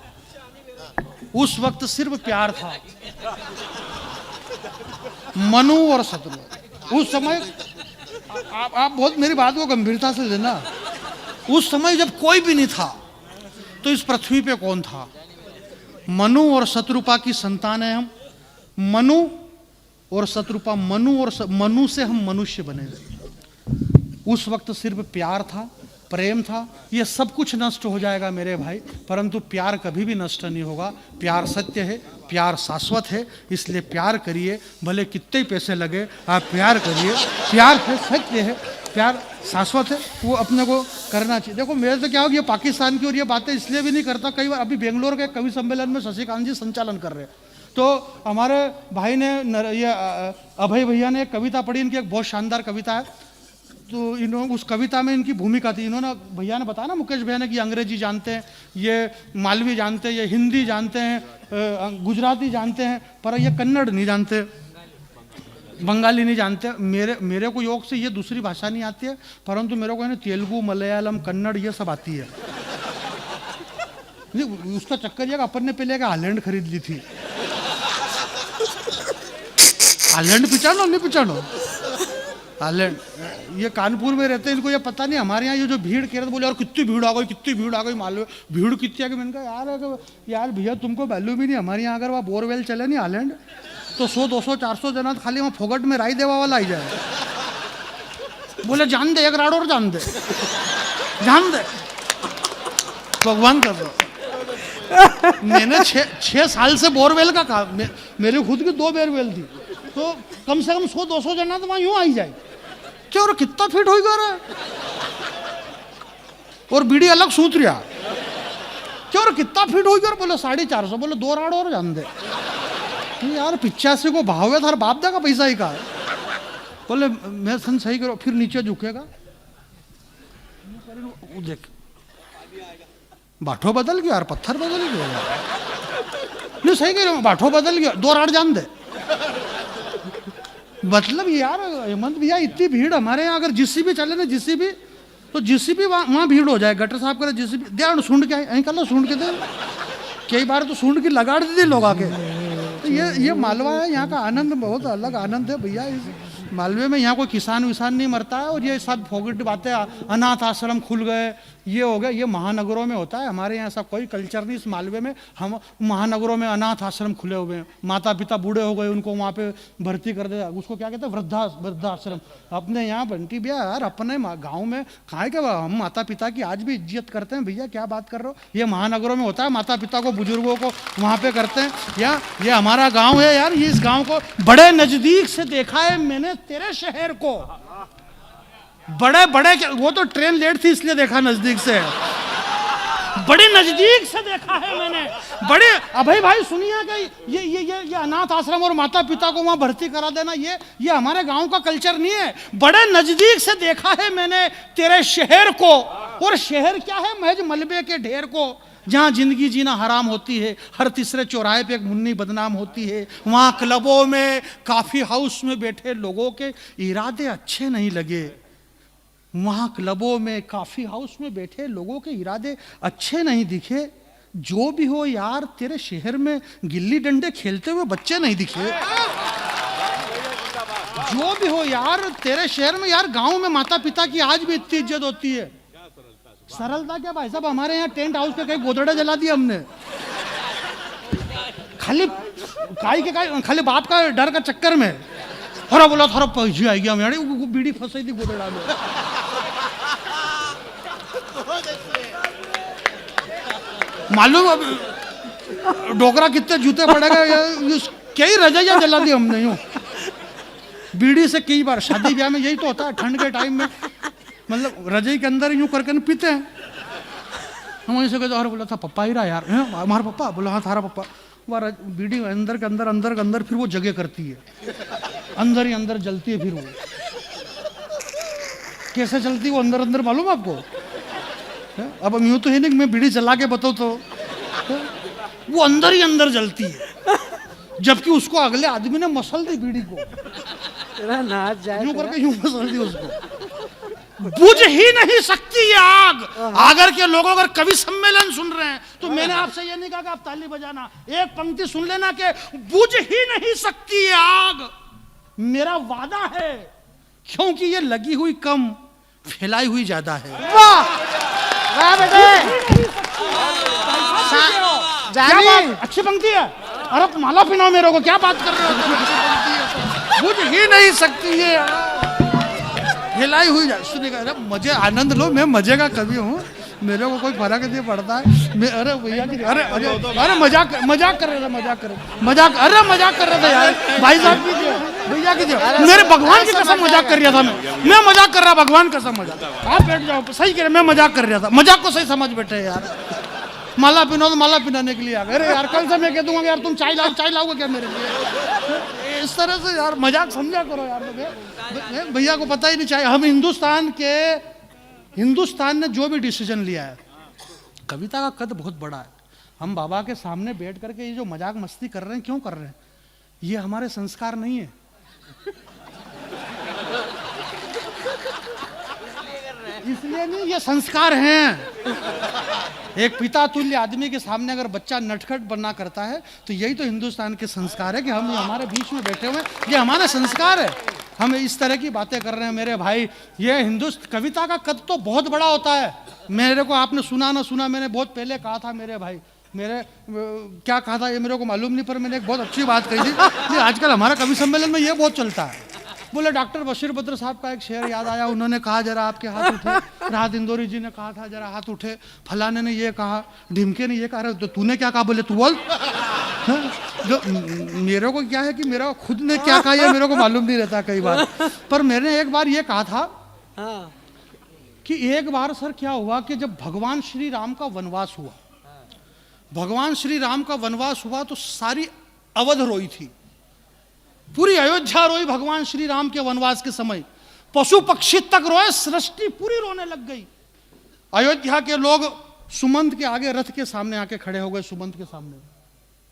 उस वक्त सिर्फ प्यार था, मनु और सतलोक। उस समय आप बहुत मेरी बात को गंभीरता से लेना। उस समय जब कोई भी नहीं था तो इस पृथ्वी पे कौन था? मनु और शत्रुपा की संतान है हम। मनु और शत्रुपा, मनु से हम मनुष्य बने थे। उस वक्त सिर्फ प्यार था, प्रेम था। ये सब कुछ नष्ट हो जाएगा मेरे भाई, परंतु प्यार कभी भी नष्ट नहीं होगा। प्यार सत्य है, प्यार शाश्वत है, इसलिए प्यार करिए, भले कितने पैसे लगे, आप प्यार करिए। प्यार है, सत्य है, प्यार शाश्वत है, वो अपने को करना चाहिए। देखो मेरे से क्या हो, ये पाकिस्तान की और ये बातें इसलिए भी नहीं करता। कई बार अभी बेंगलोर के कवि सम्मेलन में शशिकांत जी संचालन कर रहे हैं, तो हमारे भाई ने ये अभय भैया ने एक कविता पढ़ी, इनकी एक बहुत शानदार कविता है। तो इन्होंने उस कविता में इनकी भूमिका थी, इन्होंने भैया ने बताया ना, मुकेश भैया ने, कि अंग्रेजी जानते हैं, ये मालवी जानते हैं, ये हिंदी जानते हैं, गुजराती जानते हैं, पर ये कन्नड़ नहीं जानते, बंगाली नहीं जानते। मेरे को योग से ये दूसरी भाषा नहीं आती है, परंतु मेरे को है ना तेलुगु, मलयालम, कन्नड़ ये सब आती है। उसका चक्कर ये अपन ने पहले एक हालैंड खरीद ली थी। हालैंड पिछानो नहीं पिछानो, हालैंड। ये कानपुर में रहते हैं, इनको ये पता नहीं। हमारे यहाँ ये जो भीड़ कह रहे, बोले यार कितनी भीड़ आ गई, कितनी भीड़ आ गई, मालूम भीड़ कितनी आ गई। मैंने कहा यार भैया तुमको मालूम ही नहीं, हमारे यहाँ अगर वहाँ बोरवेल चले नहीं हालैंड, तो 100, 200, 400 जना खाली वहाँ फोगट में राई देवा वाला आई जाए। बोले जान दे, एक राड़ और जान दे, जान दे, भगवान कर दो। मैंने 6 साल से बोरवेल का काम, मेरे खुद की 2 बोरवेल थी, तो कम से कम 100-200 जना तो वहाँ यूँ आई जाए। क्या और कितना फिट होगा रे, और बीड़ी अलग सूत रहा। क्या और कितना फिट होगा, बोले 450, बोले 2 राड़ और जान दे। यार 85 को भाव है, थार बाप दा का पैसा ही का। बोले मैं सन सही करो, फिर नीचे झुकेगा, देख बाठो बदल गया यार, पत्थर बदल गया यार। नहीं सही कह रहा हूँ, बाठो बदल गया, 2 राड़ जान दे। मतलब यार हेमंत भैया, इतनी भीड़ हमारे यहाँ, अगर जीसीबी चले ना, जीसीबी, तो जीसीबी वहाँ भीड़ हो जाए, गटर साफ करे जीसीबी, दे सूंढ के आई कर लो, सूंढ के दे। कई बार तो सूंढ की लगाड़ दी थी लोग आके। तो ये मालवा है, यहाँ का आनंद बहुत अलग आनंद है भैया। इस मालवे में यहाँ कोई किसान विसान नहीं मरता है, और ये सब फोगट बातें, अनाथ आश्रम खुल गए, ये हो गया, ये महानगरों में होता है। हमारे यहाँ ऐसा कोई कल्चर नहीं। इस मालवे में हम महानगरों में अनाथ आश्रम खुले हुए हैं, माता पिता बूढ़े हो गए, उनको वहाँ पे भर्ती कर दे, उसको क्या कहते हैं, वृद्धाश्रम। अपने यहाँ बंटी भैया यार, अपने गाँव में कहाँ के हम माता पिता की आज भी इज्जत करते हैं भैया, क्या बात कर रहे हो। ये महानगरों में होता है, माता पिता को, बुजुर्गों को वहाँ पे करते हैं। या ये हमारा गाँव है यार, ये इस गाँव को बड़े नज़दीक से देखा है मैंने, तेरे शहर को बड़े वो तो ट्रेन लेट थी इसलिए देखा नजदीक से, बड़े नजदीक से देखा है मैंने। बड़े अभय भाई सुनिए कि ये अनाथ आश्रम और माता पिता को वहां भर्ती करा देना, ये हमारे गांव का कल्चर नहीं है। बड़े नजदीक से देखा है मैंने तेरे शहर को, और शहर क्या है, महज मलबे के ढेर को, जहाँ जिंदगी जीना हराम होती है। हर तीसरे चौराहे पे एक मुन्नी बदनाम होती है। वहाँ क्लबों में, काफ़ी हाउस में बैठे लोगों के इरादे अच्छे नहीं लगे। वहाँ क्लबों में, काफ़ी हाउस में बैठे लोगों के इरादे अच्छे नहीं दिखे। जो भी हो यार, तेरे शहर में गिल्ली डंडे खेलते हुए बच्चे नहीं दिखे। जो भी हो यार, तेरे शहर में यार, गाँव में माता पिता की आज भी इतनी इज्जत होती है। सरलता क्या भाई साहब, हमारे यहाँ टेंट हाउस पे कई गोदड़े जला दिए हमने, खाली बाप का डर का चक्कर में। थोड़ा बोला थोड़ा पैसे आई गया मेरे, बीड़ी फंसाई थी गोदड़ा में। मालूम अब डोकरा कितने जूते पड़ेगा, कई रजाइयाँ जला दी हमने यूँ बीड़ी से। कई बार शादी ब्याह में यही तो होता है, ठंड के टाइम में, मतलब रजाई के अंदर यूँ करके पीते हैं हम। वहीं से कहते, और बोला था पप्पा ही रहा यार, हमारा पप्पा, बोला हाँ थारा पप्पा। वह बीड़ी अंदर के अंदर फिर वो जगह करती है, अंदर ही अंदर जलती है। फिर वो कैसे चलती है वो अंदर मालूम आपको? अब हम यूँ तो है नहीं कि मैं बीड़ी जला के बताऊँ, तो वो अंदर ही अंदर जलती है, जबकि उसको अगले आदमी ने मसल दी बीड़ी को, यूँ करके यूँ मसल दी उसको। बुझ ही नहीं सकती ये आग। आगर के लोग अगर कवि सम्मेलन सुन रहे हैं तो मैंने आपसे ये नहीं कहा कि आप ताली बजाना, एक पंक्ति सुन लेना कि बुझ ही नहीं सकती ये आग, मेरा वादा है, क्योंकि ये लगी हुई कम, फैलाई हुई ज्यादा है। वाह! वाह बेटे क्या जानी बात, अच्छी पंक्ति है। अरे माला पिनाओ मेरे को, क्या बात कर रहे हो तुम? अच्छी पंक्ति है, बुझ ही नहीं सकती ये हिलाई हुई जा। सुनिएगा, अरे मजे आनंद लो, मैं मजे का कवि हूँ, मेरे को कोई फर्क नहीं पड़ता है। मैं अरे भैया की अरे अरे अरे मजाक कर रहे थे, मजाक कर रहे थे यार। भाई साहब कीजिए, भैया कीजिए, मेरे भगवान की कसम मजाक कर रहा था मैं मजाक कर रहा, भगवान कसम मजाक। आप बैठ जाओ, सही कह रहे, मैं मजाक कर रहा था, मजाक को सही समझ बैठे यार। माला पिनो तो माला पिनाने के लिए आ गए। अरे यार कल से मैं कह दूंगा यार तुम चाय लाओगे क्या मेरे लिए? इस तरह से यार मजाक समझा करो यार। भैया को पता ही नहीं चाहिए। हम हिंदुस्तान ने जो भी डिसीजन लिया है, कविता का कद बहुत बड़ा है। हम बाबा के सामने बैठ करके ये जो मजाक मस्ती कर रहे हैं, क्यों कर रहे हैं? ये हमारे संस्कार नहीं है। इसलिए नहीं, ये संस्कार हैं। एक पिता तुल्य आदमी के सामने अगर बच्चा नटखट बनना करता है तो यही तो हिंदुस्तान के संस्कार है कि हम हमारे बीच में बैठे हुए हैं, ये हमारा संस्कार है। हम इस तरह की बातें कर रहे हैं मेरे भाई। ये कविता का कद तो बहुत बड़ा होता है। मेरे को आपने सुना ना सुना, मैंने बहुत पहले कहा था मेरे भाई, क्या कहा था ये मेरे को मालूम नहीं, पर मैंने एक बहुत अच्छी बात कही थी। आजकल हमारा कवि सम्मेलन में ये बहुत चलता है। बोले डॉक्टर बशीर बद्र साहब का एक शेर याद आया, उन्होंने कहा जरा आपके हाथ उठे। राहत इंदौरी जी ने कहा था जरा हाथ उठे। फलाने ने ये कहा, ढिमके ने ये कहा। तो तूने क्या कहा? बोले तू बोल। जो मेरे को क्या है कि मेरा खुद ने क्या कहा ये मेरे को मालूम नहीं रहता कई बार। पर मैंने एक बार ये कहा था कि एक बार सर क्या हुआ कि जब भगवान श्री राम का वनवास हुआ, भगवान श्री राम का वनवास हुआ तो सारी अवध रोई थी, पूरी अयोध्या रोई भगवान श्री राम के वनवास के समय। पशु पक्षी तक रोए, सृष्टि पूरी रोने लग गई। अयोध्या के लोग सुमंत के आगे रथ के सामने आके खड़े हो गए। सुमंत के सामने,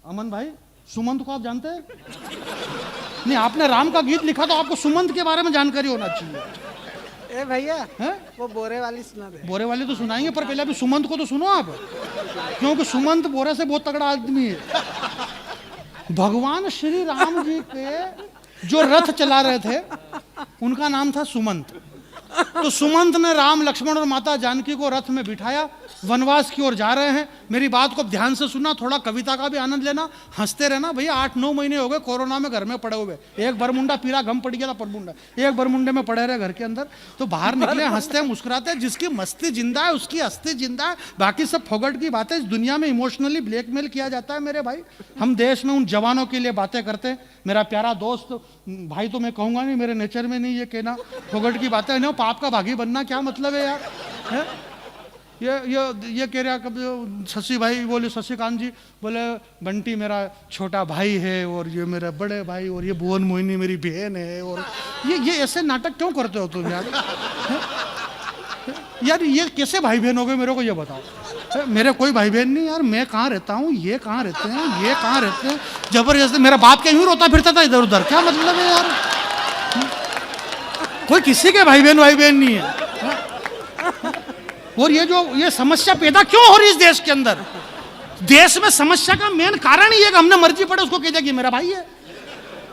अमन भाई सुमंत को आप जानते हैं? नहीं, आपने राम का गीत लिखा तो आपको सुमंत के बारे में जानकारी होना चाहिए। ए भैया है? वो बोरे वाली सुना दे। बोरे वाली तो सुनाएंगे, पर पहले अभी सुमंत को तो सुनो आप, क्योंकि सुमंत बोरे से बहुत तगड़ा आदमी है। भगवान श्री राम जी के जो रथ चला रहे थे उनका नाम था सुमंत। तो सुमंत ने राम लक्ष्मण और माता जानकी को रथ में बिठाया, वनवास की ओर जा रहे हैं। मेरी बात को ध्यान से सुनना, थोड़ा कविता का भी आनंद लेना, हंसते रहना भैया। 8-9 महीने हो गए कोरोना में घर में पड़े हुए। एक बरमुंडा पीरा गम पड़ गया था, परमुंडा एक बरमुंडे में पड़े रहे घर के अंदर। तो बाहर निकले, हंसते मुस्कुराते। जिसकी मस्ती जिंदा है उसकी अस्थि जिंदा है, बाकी सब फोगट की बातें। इस दुनिया में इमोशनली ब्लैकमेल किया जाता है मेरे भाई। हम देश में उन जवानों के लिए बातें करते हैं। मेरा प्यारा दोस्त भाई, तो मैं कहूँगा नहीं, मेरे नेचर में नहीं ये कहना फोगट की बातें। नहीं, पाप का भागी बनना क्या मतलब है यार? है? ये कह रहा कब शशि भाई बोले, शशिकांत जी बोले बंटी मेरा छोटा भाई है और ये मेरा बड़े भाई और ये भुवन मोहिनी मेरी बहन है। और ये ऐसे नाटक क्यों करते हो तुम यार? यार ये कैसे भाई बहन हो गए मेरे को ये बताओ। मेरे कोई भाई बहन नहीं यार। मैं कहाँ रहता हूँ, ये कहाँ रहते हैं, ये कहाँ रहते हैं। जबरदस्ती मेरा बाप क्या यूँ रोता फिरता था इधर उधर, क्या मतलब है यार? कोई किसी के भाई बहन नहीं है। और ये समस्या पैदा क्यों हो रही है इस देश के अंदर? देश में समस्या का मेन कारण ही है कि हमने मर्जी पड़े उसको कह दिया कि मेरा भाई है,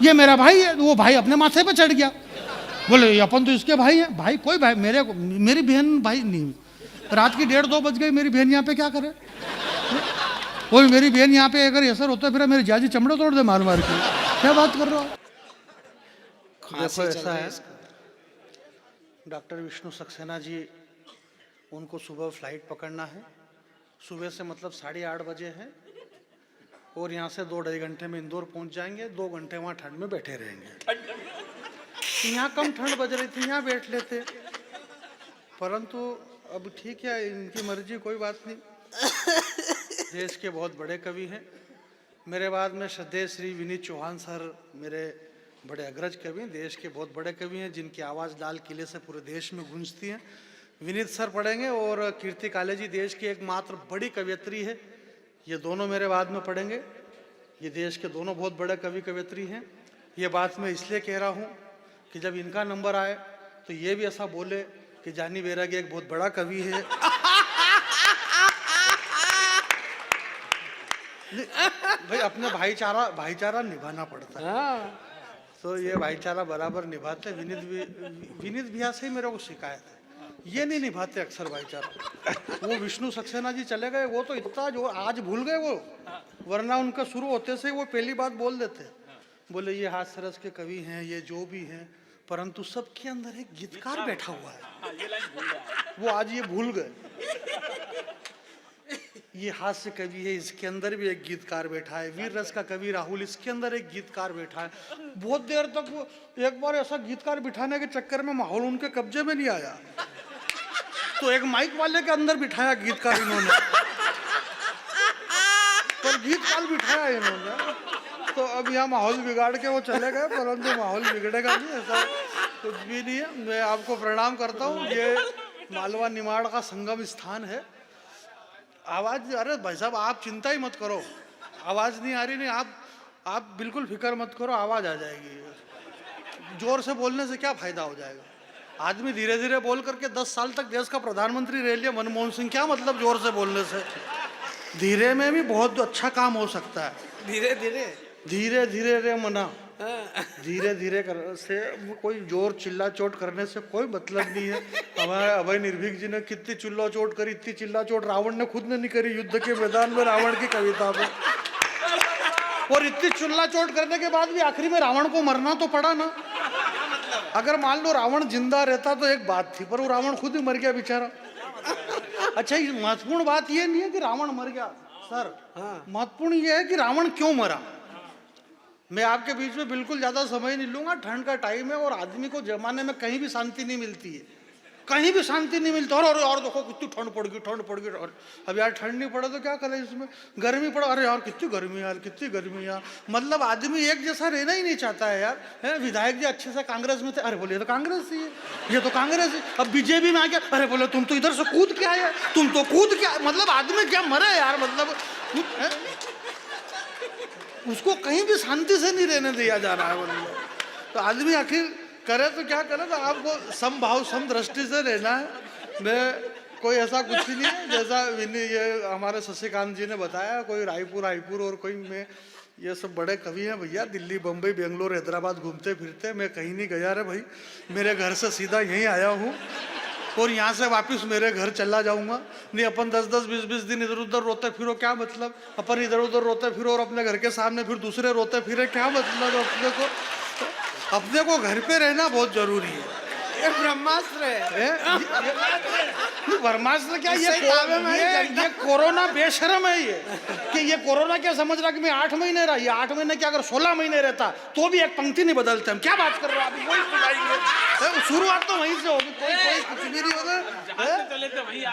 ये मेरा भाई है। वो भाई अपने माथे पे चढ़ गया, बोले अपन तो इसके भाई है। भाई कोई भाई मेरी बहन भाई नहीं। रात की 1:30-2 बज गई, मेरी बहन यहाँ पे क्या करे? और मेरी बहन यहाँ पे अगर असर होता है फिर मेरी जाजी चमड़े तोड़ दे मार मार के। क्या बात कर रहा हो? देखो ऐसा है, डॉक्टर विष्णु सक्सेना जी, उनको सुबह फ्लाइट पकड़ना है। सुबह से मतलब 8:30 बजे है और यहाँ से 2-2.5 घंटे में इंदौर पहुँच जाएंगे। 2 घंटे वहाँ ठंड में बैठे रहेंगे। यहाँ कम ठंड बज रही थी, यहाँ बैठ लेते, परंतु अब ठीक है, इनकी मर्जी, कोई बात नहीं। देश के बहुत बड़े कवि हैं। मेरे बाद में श्रद्धेय श्री विनीत चौहान सर मेरे बड़े अग्रज कवि, देश के बहुत बड़े कवि हैं जिनकी आवाज़ लाल किले से पूरे देश में गूंजती है। विनीत सर पढ़ेंगे और कीर्ति काले जी देश की एकमात्र बड़ी कवयित्री है, ये दोनों मेरे बाद में पढ़ेंगे। ये देश के दोनों बहुत बड़े कवि कवयित्री हैं। ये बात मैं इसलिए कह रहा हूँ कि जब इनका नंबर आए तो ये भी ऐसा बोले कि जानी बैरागी एक बहुत बड़ा कवि है। भाई अपने भाईचारा निभाना पड़ता है, तो ये भाईचारा बराबर निभाते। विनीत भैया से ही मेरे को शिकायत है, ये नहीं निभाते अक्सर भाईचारा। वो विष्णु सक्सेना जी चले गए, वो तो इतना जो आज भूल गए वो, वरना उनका शुरू होते से वो पहली बात बोल देते, बोले ये हाथ सरस के कवि हैं, ये जो भी हैं, परंतु सबके अंदर एक गीतकार बैठा हुआ है। वो आज ये भूल गए। ये हास्य कवि है, इसके अंदर भी एक गीतकार बैठा है। वीर रस का कवि राहुल, इसके अंदर एक गीतकार बैठा है। बहुत देर तक वो, एक बार ऐसा गीतकार बिठाने के चक्कर में माहौल उनके कब्जे में नहीं आया, तो एक माइक वाले के अंदर बिठाया गीतकार इन्होंने, पर गीतकार बिठाया इन्होंने। तो अब यहाँ माहौल बिगाड़ के वो चले गए, परंतु माहौल बिगड़ेगा नहीं, ऐसा कुछ भी नहीं है। मैं आपको प्रणाम करता हूँ। ये मालवा निमाड़ का संगम स्थान है। आवाज, अरे भाई साहब आप चिंता ही मत करो, आवाज नहीं आ रही, नहीं आप बिल्कुल फिक्र मत करो, आवाज आ जाएगी। जोर से बोलने से क्या फायदा हो जाएगा? आदमी धीरे धीरे बोल करके 10 साल तक देश का प्रधानमंत्री रह लिया मनमोहन सिंह, क्या मतलब जोर से बोलने से? धीरे में भी बहुत अच्छा काम हो सकता है। धीरे धीरे धीरे धीरे रे मना, धीरे धीरे कर से कोई जोर चिल्ला चोट करने से कोई मतलब नहीं है। हमारे अभय निर्भीक जी ने कितनी चिल्ला चोट करी, इतनी चिल्ला चोट रावण ने खुद ने नहीं करी युद्ध के मैदान में रावण की कविता पे। और इतनी चिल्ला चोट करने के बाद भी आखिरी में रावण को मरना तो पड़ा ना। अगर मान लो रावण जिंदा रहता तो एक बात थी, पर वो रावण खुद ही मर गया बेचारा। अच्छा, महत्वपूर्ण बात ये नहीं है कि रावण मर गया सर, महत्वपूर्ण ये है कि रावण क्यों मरा। मैं आपके बीच में बिल्कुल ज्यादा समय नहीं लूंगा, ठंड का टाइम है और आदमी को जमाने में कहीं भी शांति नहीं मिलती है, कहीं भी शांति नहीं मिलती। और देखो कितनी ठंड पड़ गई। और अब यार ठंड नहीं पड़े तो क्या करें, इसमें गर्मी पड़ा, अरे यार कितनी गर्मी यार। मतलब आदमी एक जैसा रहना ही नहीं चाहता है यार। है विधायक जी अच्छे से कांग्रेस में थे, अरे बोले ये तो कांग्रेस ही है, ये तो कांग्रेस है। अब बीजेपी में आ गया, अरे बोले तुम तो इधर से कूद के आए, तुम तो कूद के, मतलब आदमी क्या मरे यार, मतलब उसको कहीं भी शांति से नहीं रहने दिया जा रहा है। मतलब तो आदमी आखिर करे तो क्या करे, तो आपको समभाव सम दृष्टि से रहना है। मैं कोई ऐसा कुछ ही नहीं है, जैसा ये हमारे शशिकांत जी ने बताया, कोई रायपुर और कोई मैं, ये सब बड़े कवि हैं भैया, दिल्ली बम्बई बेंगलोर हैदराबाद घूमते फिरते। मैं कहीं नहीं गया रे भाई, मेरे घर से सीधा यहीं आया हूँ और यहाँ से वापस मेरे घर चला जाऊंगा। नहीं अपन 10-10 20-20 दिन इधर उधर रोते फिरो, क्या मतलब? अपन इधर उधर रोते फिरो और अपने घर के सामने फिर दूसरे रोते फिरे, क्या मतलब? अपने को घर पे रहना बहुत जरूरी है। ये ब्रह्मास्त्र है। ब्रह्मास्त्र क्या, ये कोरोना बेशरम है ये, कि ये कोरोना क्या समझ रहा कि मैं 8 महीने रहा, ये 8 महीने क्या अगर 16 महीने रहता तो भी एक पंक्ति नहीं बदलते हम। क्या बात कर रहे हो आप? वही सुनाएंगे, शुरुआत तो वहीं से होगी, कोई कुछ भी नहीं होगा।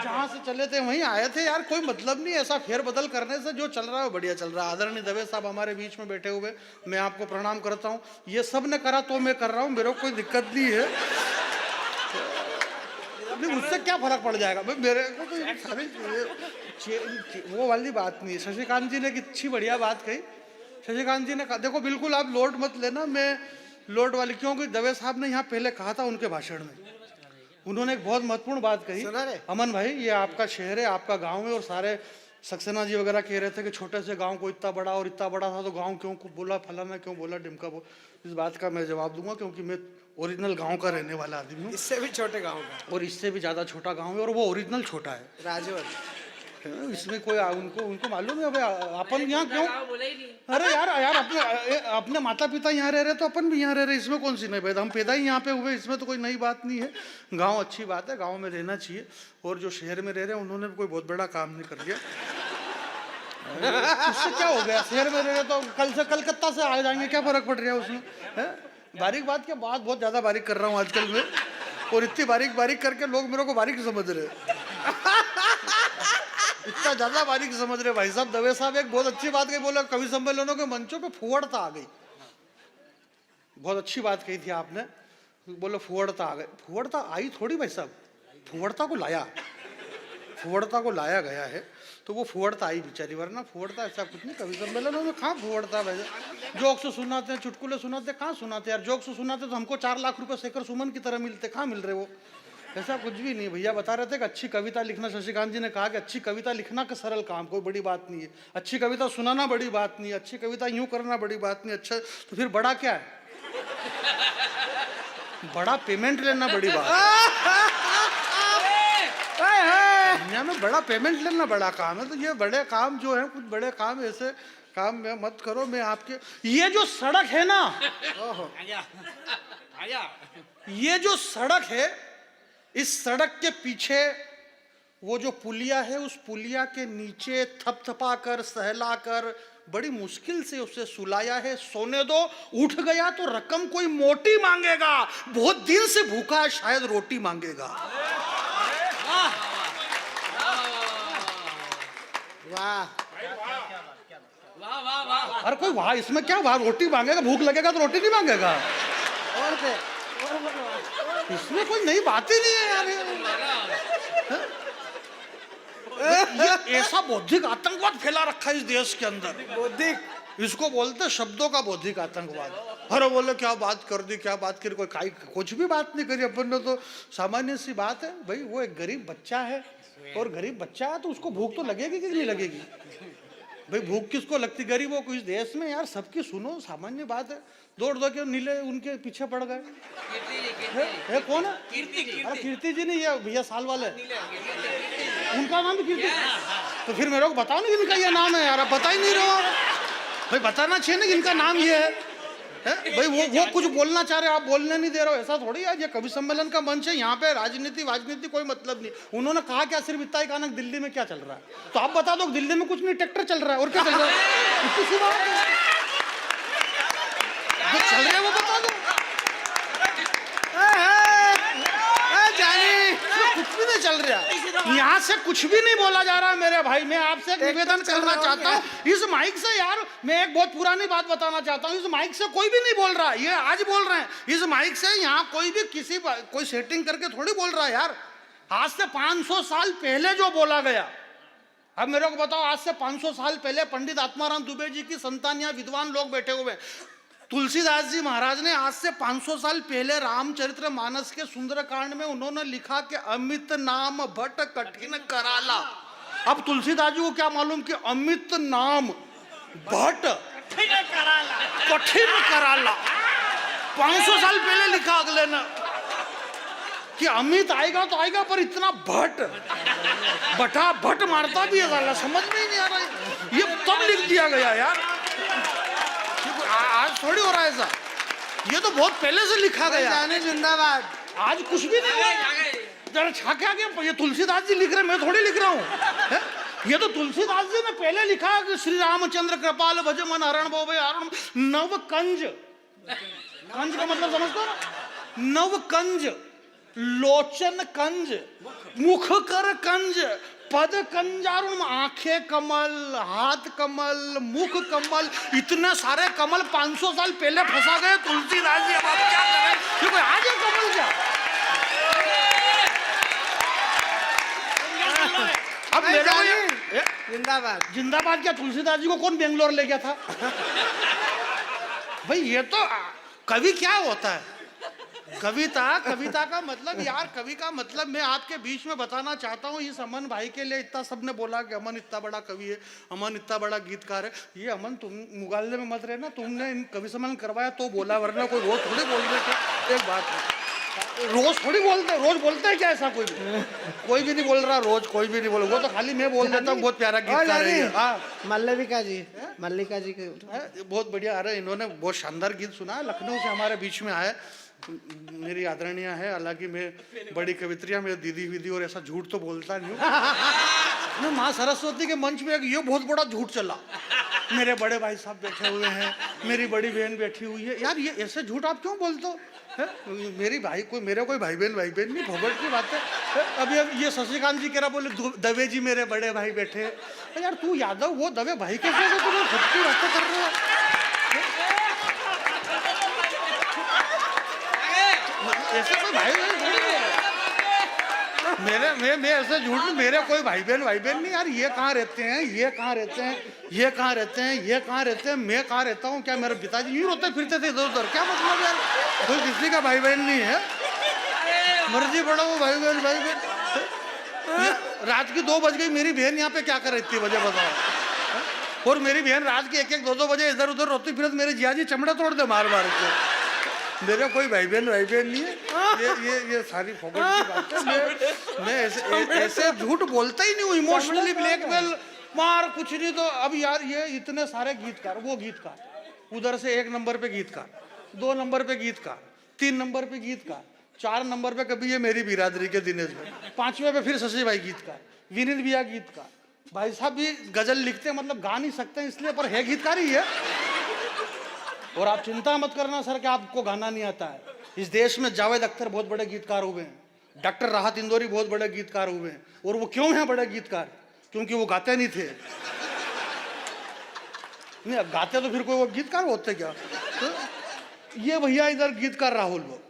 जहाँ से चले थे वहीं आए थे यार, कोई मतलब नहीं ऐसा फेर बदल करने से। जो चल रहा है बढ़िया चल रहा है। आदरणीय दवे साहब हमारे बीच में बैठे हुए, मैं आपको प्रणाम करता हूँ। ये सब ने करा तो मैं कर रहा हूँ, मेरे को कोई दिक्कत नहीं है। उससे क्या फर्क पड़ जाएगा भाई, मेरे को तो सारी वो वाली बात नहीं है। शशिकांत जी ने अच्छी बढ़िया बात कही। शशिकांत जी ने कहा, देखो बिल्कुल आप लोड मत लेना, मैं लोड वाली, क्योंकि दवे साहब ने यहाँ पहले कहा था उनके भाषण में, उन्होंने एक बहुत महत्वपूर्ण बात कही। अमन भाई, ये आपका शहर है, आपका गाँव है, और सारे सक्सेना जी वगैरह कह रहे थे कि छोटे से गांव को इतना बड़ा, और इतना बड़ा था तो गांव क्यों बोला, फलाना क्यों बोला, ढिमका बोला। इस बात का मैं जवाब दूंगा, क्योंकि मैं ओरिजिनल गांव का रहने वाला आदमी हूँ। इससे भी छोटे गांव का, और इससे भी ज़्यादा छोटा गांव है, और वो ओरिजिनल छोटा है, राजवर। इसमें कोई उनको मालूम है भाई अपन यहाँ क्यों? अरे यार अपने माता पिता यहाँ रह रहे तो अपन भी यहाँ रह रहे, इसमें कौन सी नई बात? हम पैदा ही यहाँ पे हुए, इसमें तो कोई नई बात नहीं है। गाँव अच्छी बात है, गाँव में रहना चाहिए। और जो शहर में रह रहे हैं उन्होंने भी कोई बहुत बड़ा काम नहीं कर लिया। उससे क्या हो गया, शहर में रह रहे तो कल से कलकत्ता से आ जाएंगे, क्या फर्क पड़ रहा है उसमें? है बारीक बात क्या, बात बहुत ज्यादा बारीक कर रहा हूँ आजकल मैं, और इतनी बारीक करके लोग मेरे को बारीक समझ रहे, इतना ज्यादा बारीक समझ रहे भाई साहब। दवे साहब एक बहुत अच्छी बात कही, बोला कवि सम्मेलनों के मंचों पे फुहड़ता आ गई। बहुत अच्छी बात कही थी आपने, बोलो फुहड़ता आ गई। फुहड़ता आई थोड़ी भाई साहब, फुहड़ता को लाया गया है, तो वो फुहड़ता आई बेचारी, वरना फुहड़ता ऐसा कुछ नहीं। कवि सम्मेलनों में कहाँ फुहड़ता वैसे, जोक्स सुनाते हैं, चुटकुले सुनाते, कहाँ सुनाते यार? जोक्स सुनाते तो हमको 4 लाख रुपए शेखर सुमन की तरह मिलते, कहाँ मिल रहे वो? ऐसा कुछ भी नहीं। भैया बता रहे थे कि अच्छी कविता लिखना, शशिकांत जी ने कहा कि अच्छी कविता लिखना का सरल काम, कोई बड़ी बात नहीं है। अच्छी कविता सुनाना बड़ी बात नहीं है, अच्छी कविता यूं करना बड़ी बात नहीं। अच्छा तो फिर बड़ा क्या है? बड़ा पेमेंट लेना बड़ी बात। दुनिया में बड़ा पेमेंट लेना बड़ा काम है, तो ये बड़े काम जो है, कुछ बड़े काम ऐसे काम में मत करो। मैं आपके ये जो सड़क है ना, ये जो सड़क है, इस सड़क के पीछे वो जो पुलिया है, उस पुलिया के नीचे थपथपा कर सहला कर बड़ी मुश्किल से उसे सुलाया है। सोने दो, उठ गया तो रकम कोई मोटी मांगेगा, बहुत दिन से भूखा है, शायद रोटी मांगेगा। वाह अरे कोई वाह इसमें क्या, वाह रोटी मांगेगा, भूख लगेगा तो रोटी नहीं मांगेगा, और से इसमें कोई नई बात ही नहीं है यार। ये ऐसा बौद्धिक आतंकवाद फैला रखा है इस देश के अंदर, बौद्धिक, इसको बोलते हैं शब्दों का बौद्धिक आतंकवाद। अरे बोले क्या बात कर दी, क्या बात करी, कोई कुछ भी बात नहीं करी अपन ने, तो सामान्य सी बात है भाई। वो एक गरीब बच्चा है, और गरीब बच्चा है तो उसको भूख तो लगेगी कि नहीं लगेगी भाई। भूख किसको लगती, गरीबों को इस देश में यार। सबकी सुनो, सामान्य बात है। दौड़ दौड़ के नीले उनके पीछे पड़ गए। है कौन है? अरे कीर्ति जी नहीं, ये भैया साल वाले, उनका नाम भी कीर्ति। तो फिर मेरे को बताओ ना इनका ये नाम है यार, आप बता ही नहीं रहे हो भाई। बताना चाहिए ना कि इनका नाम ये है भाई। वो कुछ बोलना चाह रहे, आप बोलने नहीं दे रहे हो, ऐसा थोड़ी है। ये कवि सम्मेलन का मंच है, यहाँ पे राजनीति कोई मतलब नहीं। उन्होंने कहा क्या, सिर्फ इतना ही कहा ना दिल्ली में क्या चल रहा है, तो आप बता दो दिल्ली में कुछ नहीं, ट्रैक्टर चल रहा है, और क्या चल रहा है, इतनी सी बात है। जो चल रहा है वो बता दो। जानी कुछ भी नहीं चल रहा, यहाँ से कुछ भी नहीं बोला जा रहा है मेरे भाई। मैं आपसे एक निवेदन करना चाहता हूँ, इस माइक से यार मैं एक बहुत पुरानी बात बताना चाहता हूँ। इस माइक से कोई भी नहीं बोल रहा, ये आज बोल रहे हैं। इस माइक से यहाँ कोई भी कोई सेटिंग करके थोड़ी बोल रहा है यार। आज से 500 साल पहले जो बोला गया, अब मेरे को बताओ, आज से 500 साल पहले पंडित आत्माराम दुबे जी की संतान, यहाँ विद्वान लोग बैठे हुए, तुलसीदास जी महाराज ने आज से 500 साल पहले रामचरित्र मानस के सुंदरकांड में उन्होंने लिखा कि अमित नाम भट कठिन कराला। अब तुलसीदास जी को क्या मालूम कि अमित नाम भट कठिन कराला 500 साल पहले लिखा अगले ने कि अमित आएगा तो आएगा, पर इतना भट बटा भट मारता भी है साला, समझ में ही नहीं आ रहा है। ये तब लिख दिया गया यार, आज थोड़ी हो रहा है ऐसा, ये तो बहुत पहले से लिखा गया। जाने जिंदाबाद। आज कुछ भी नहीं है, जरा छाके आ गया। ये तुलसीदास जी लिख रहे, मैं थोड़ी लिख रहा हूँ। ये तो तुलसीदास जी ने पहले लिखा कि श्री रामचंद्र कृपाल भज मन हरण भो हरण नव कंज। कंज का मतलब समझते हो ना, नव कंज, लोचन कंज, मुख कर कंज, पद कंजारुण, आंखें कमल, हाथ कमल, मुख कमल, इतने सारे कमल 500 साल पहले फंसा गए तुलसीदास जी। अब आप क्या करें, ये कोई आज है कमल क्या? अब मेरे को जिंदाबाद जिंदाबाद क्या, तुलसीदास जी को कौन बेंगलोर ले गया था भाई? ये तो कवि क्या होता है, कविता का मतलब यार, कवि का मतलब मैं आपके बीच में बताना चाहता हूँ। इस अमन भाई के लिए इतना सबने बोला कि अमन इतना बड़ा कवि है, अमन इतना बड़ा गीतकार है। ये अमन तुम मुगालने में मत रहना, तुमने इन कवि सम्मेलन करवाया तो बोला, वरना कोई रोज थोड़ी बोल रहे थे। एक बात है, रोज थोड़ी बोलते, रोज बोलते हैं क्या ऐसा? कोई भी नहीं बोल रहा रोज, कोई भी नहीं बोल। वो तो खाली मैं बोल देता हूँ बहुत प्यारा गीतकार है। हाँ, मल्लिका जी, मल्लिका जी के बहुत बढ़िया। अरे इन्होंने बहुत शानदार गीत सुना है, लखनऊ से हमारे बीच में आए, मेरी आदरणीय है। हालांकि मैं बड़ी कवित्रियां, मेरी दीदी विदी और ऐसा झूठ तो बोलता नहीं हूँ। मैं माँ सरस्वती के मंच में ये बहुत बड़ा झूठ चला, मेरे बड़े भाई साहब बैठे हुए हैं, मेरी बड़ी बहन बैठी हुई है। यार ये ऐसे झूठ आप क्यों बोलते हो? मेरी भाई कोई, मेरे कोई भाई बहन नहीं, भगवत की बात है। अभी ये शशिकांत जी कह रहा, बोले दवे जी मेरे बड़े भाई बैठे। यार तू यादव, वो दवे भाई कैसे तुम्हें खुद की बातें कर रहे हो? ऐसे कोई भाई मैं ऐसे झूठ, मेरे कोई भाई बहन नहीं यार। ये कहाँ रहते हैं, ये कहाँ रहते हैं, ये कहाँ रहते हैं, ये कहाँ रहते हैं, मैं कहाँ रहता हूँ? क्या मेरे पिताजी यूँ रोते फिरते थे इधर उधर? क्या मतलब यार, कोई किसी का भाई बहन नहीं है, मर्जी पड़ा वो भाई बहन। रात की 2 बज गई, मेरी बहन यहाँ पे क्या कर रही थी वजह बताओ? और मेरी बहन रात के 1-1, 2-2 बजे इधर उधर रोती फिरत, मेरे जिया जी चमड़ा तोड़ दे मार के। मेरे कोई भाई बहन नहीं है, ये सारी फोकट की बात है। मैं ऐसे झूठ बोलता ही नहीं हूँ। इमोशनली ब्लैकमेल मार कुछ नहीं। तो अब यार ये इतने सारे गीतकार, वो गीतकार उधर से 1 नंबर पे गीतकार, 2 नंबर पे गीतकार, 3 नंबर पे गीतकार, 4 नंबर पे कभी ये मेरी बिरादरी के दिनेश भाई, 5वें पे फिर शशि भाई गीतकार, विनीत भैया गीतकार। भाई साहब भी गजल लिखते हैं, मतलब गा नहीं सकते इसलिए, पर है गीतकार ही है। और आप चिंता मत करना सर कि आपको गाना नहीं आता है। इस देश में जावेद अख्तर बहुत बड़े गीतकार हुए हैं, डॉक्टर राहत इंदौरी बहुत बड़े गीतकार हुए हैं। और वो क्यों हैं बड़े गीतकार? क्योंकि वो गाते नहीं थे। नहीं, गाते तो फिर कोई वो गीतकार होते क्या? तो ये भैया इधर गीतकार राहुल, वो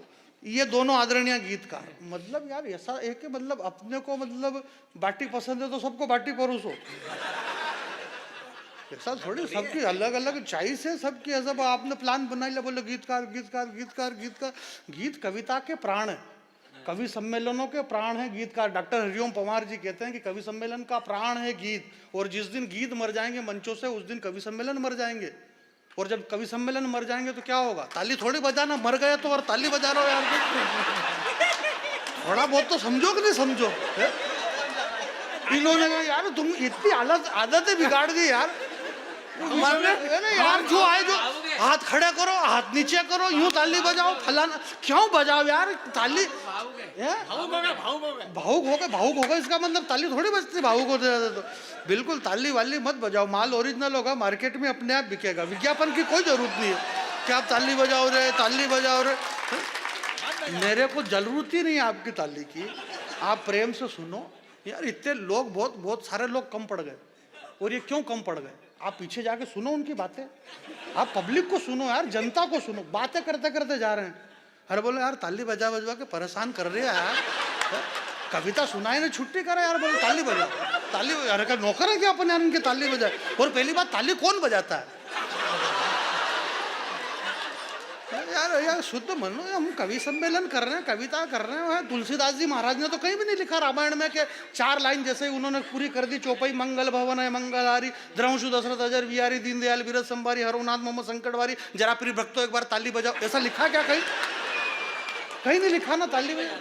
ये दोनों आदरणीय गीतकार। मतलब यार ऐसा है कि मतलब अपने को मतलब बाटी पसंद है तो सबको बाटी परोसो, ऐसा थोड़ी। सबकी अलग अलग चॉइस है सबकी। ऐसा आपने प्लान बना लिया, बोले गीतकार गीतकार गीतकार गीतकार। गीत कविता के प्राण है, कवि सम्मेलनों के प्राण है गीतकार। डॉक्टर हरिओम पवार जी कहते हैं कि कवि सम्मेलन का प्राण है गीत, और जिस दिन गीत मर जाएंगे मंचों से उस दिन कवि सम्मेलन मर जाएंगे। और जब कवि सम्मेलन मर जाएंगे तो क्या होगा? ताली थोड़ी बजाना, मर गए तो और ताली बजा रहे हो यार। थोड़ा बहुत तो समझो कि नहीं समझो? इन्होंने कहा यार तुम इतनी आदतें बिगाड़ दी यार। यार जो आए जो हाथ खड़े करो, हाथ नीचे करो, यूं ताली बजाओ, फलाना। क्यों बजाओ यार ताली? भावुक हो गए इसका मतलब ताली थोड़ी बजती भावुक होते तो। बिल्कुल ताली वाली मत बजाओ। माल ओरिजिनल होगा, मार्केट में अपने आप बिकेगा। विज्ञापन की कोई जरूरत नहीं है कि आप ताली बजाओ रे, ताली बजाओ रे। मेरे को जरूरत ही नहीं है आपकी ताली की। आप प्रेम से सुनो यार। इतने लोग बहुत सारे लोग कम पड़ गए। और ये क्यों कम पड़ गए? आप पीछे जाके सुनो उनकी बातें। आप पब्लिक को सुनो यार, जनता को सुनो। बातें करते करते जा रहे हैं। अरे बोले यार ताली बजा बजवा के परेशान कर रहे हैं यार। कविता सुनाए ना, छुट्टी करे यार। बोले ताली बजा, ताली। अरे क्या नौकर है क्या अपन यार इनके ताली बजाए? और पहली बात, ताली कौन बजाता है यार? शुद्ध मनो, हम कवि सम्मेलन कर रहे हैं, कविता कर रहे हैं। तुलसीदास जी महाराज ने तो कहीं भी नहीं लिखा रामायण में कि 4 लाइन जैसे ही उन्होंने पूरी कर दी चौपाई। मंगल भवन है मंगलहारी, द्रंशु दशरथ अजर विहारी, दीनदयाल बिरज संभारी, हरनाथ मोहम्मद संकटवारी, जरा प्रिय भक्तों एक बार ताली बजाओ। ऐसा लिखा क्या कहीं? कहीं नहीं लिखा ना ताली बजाओ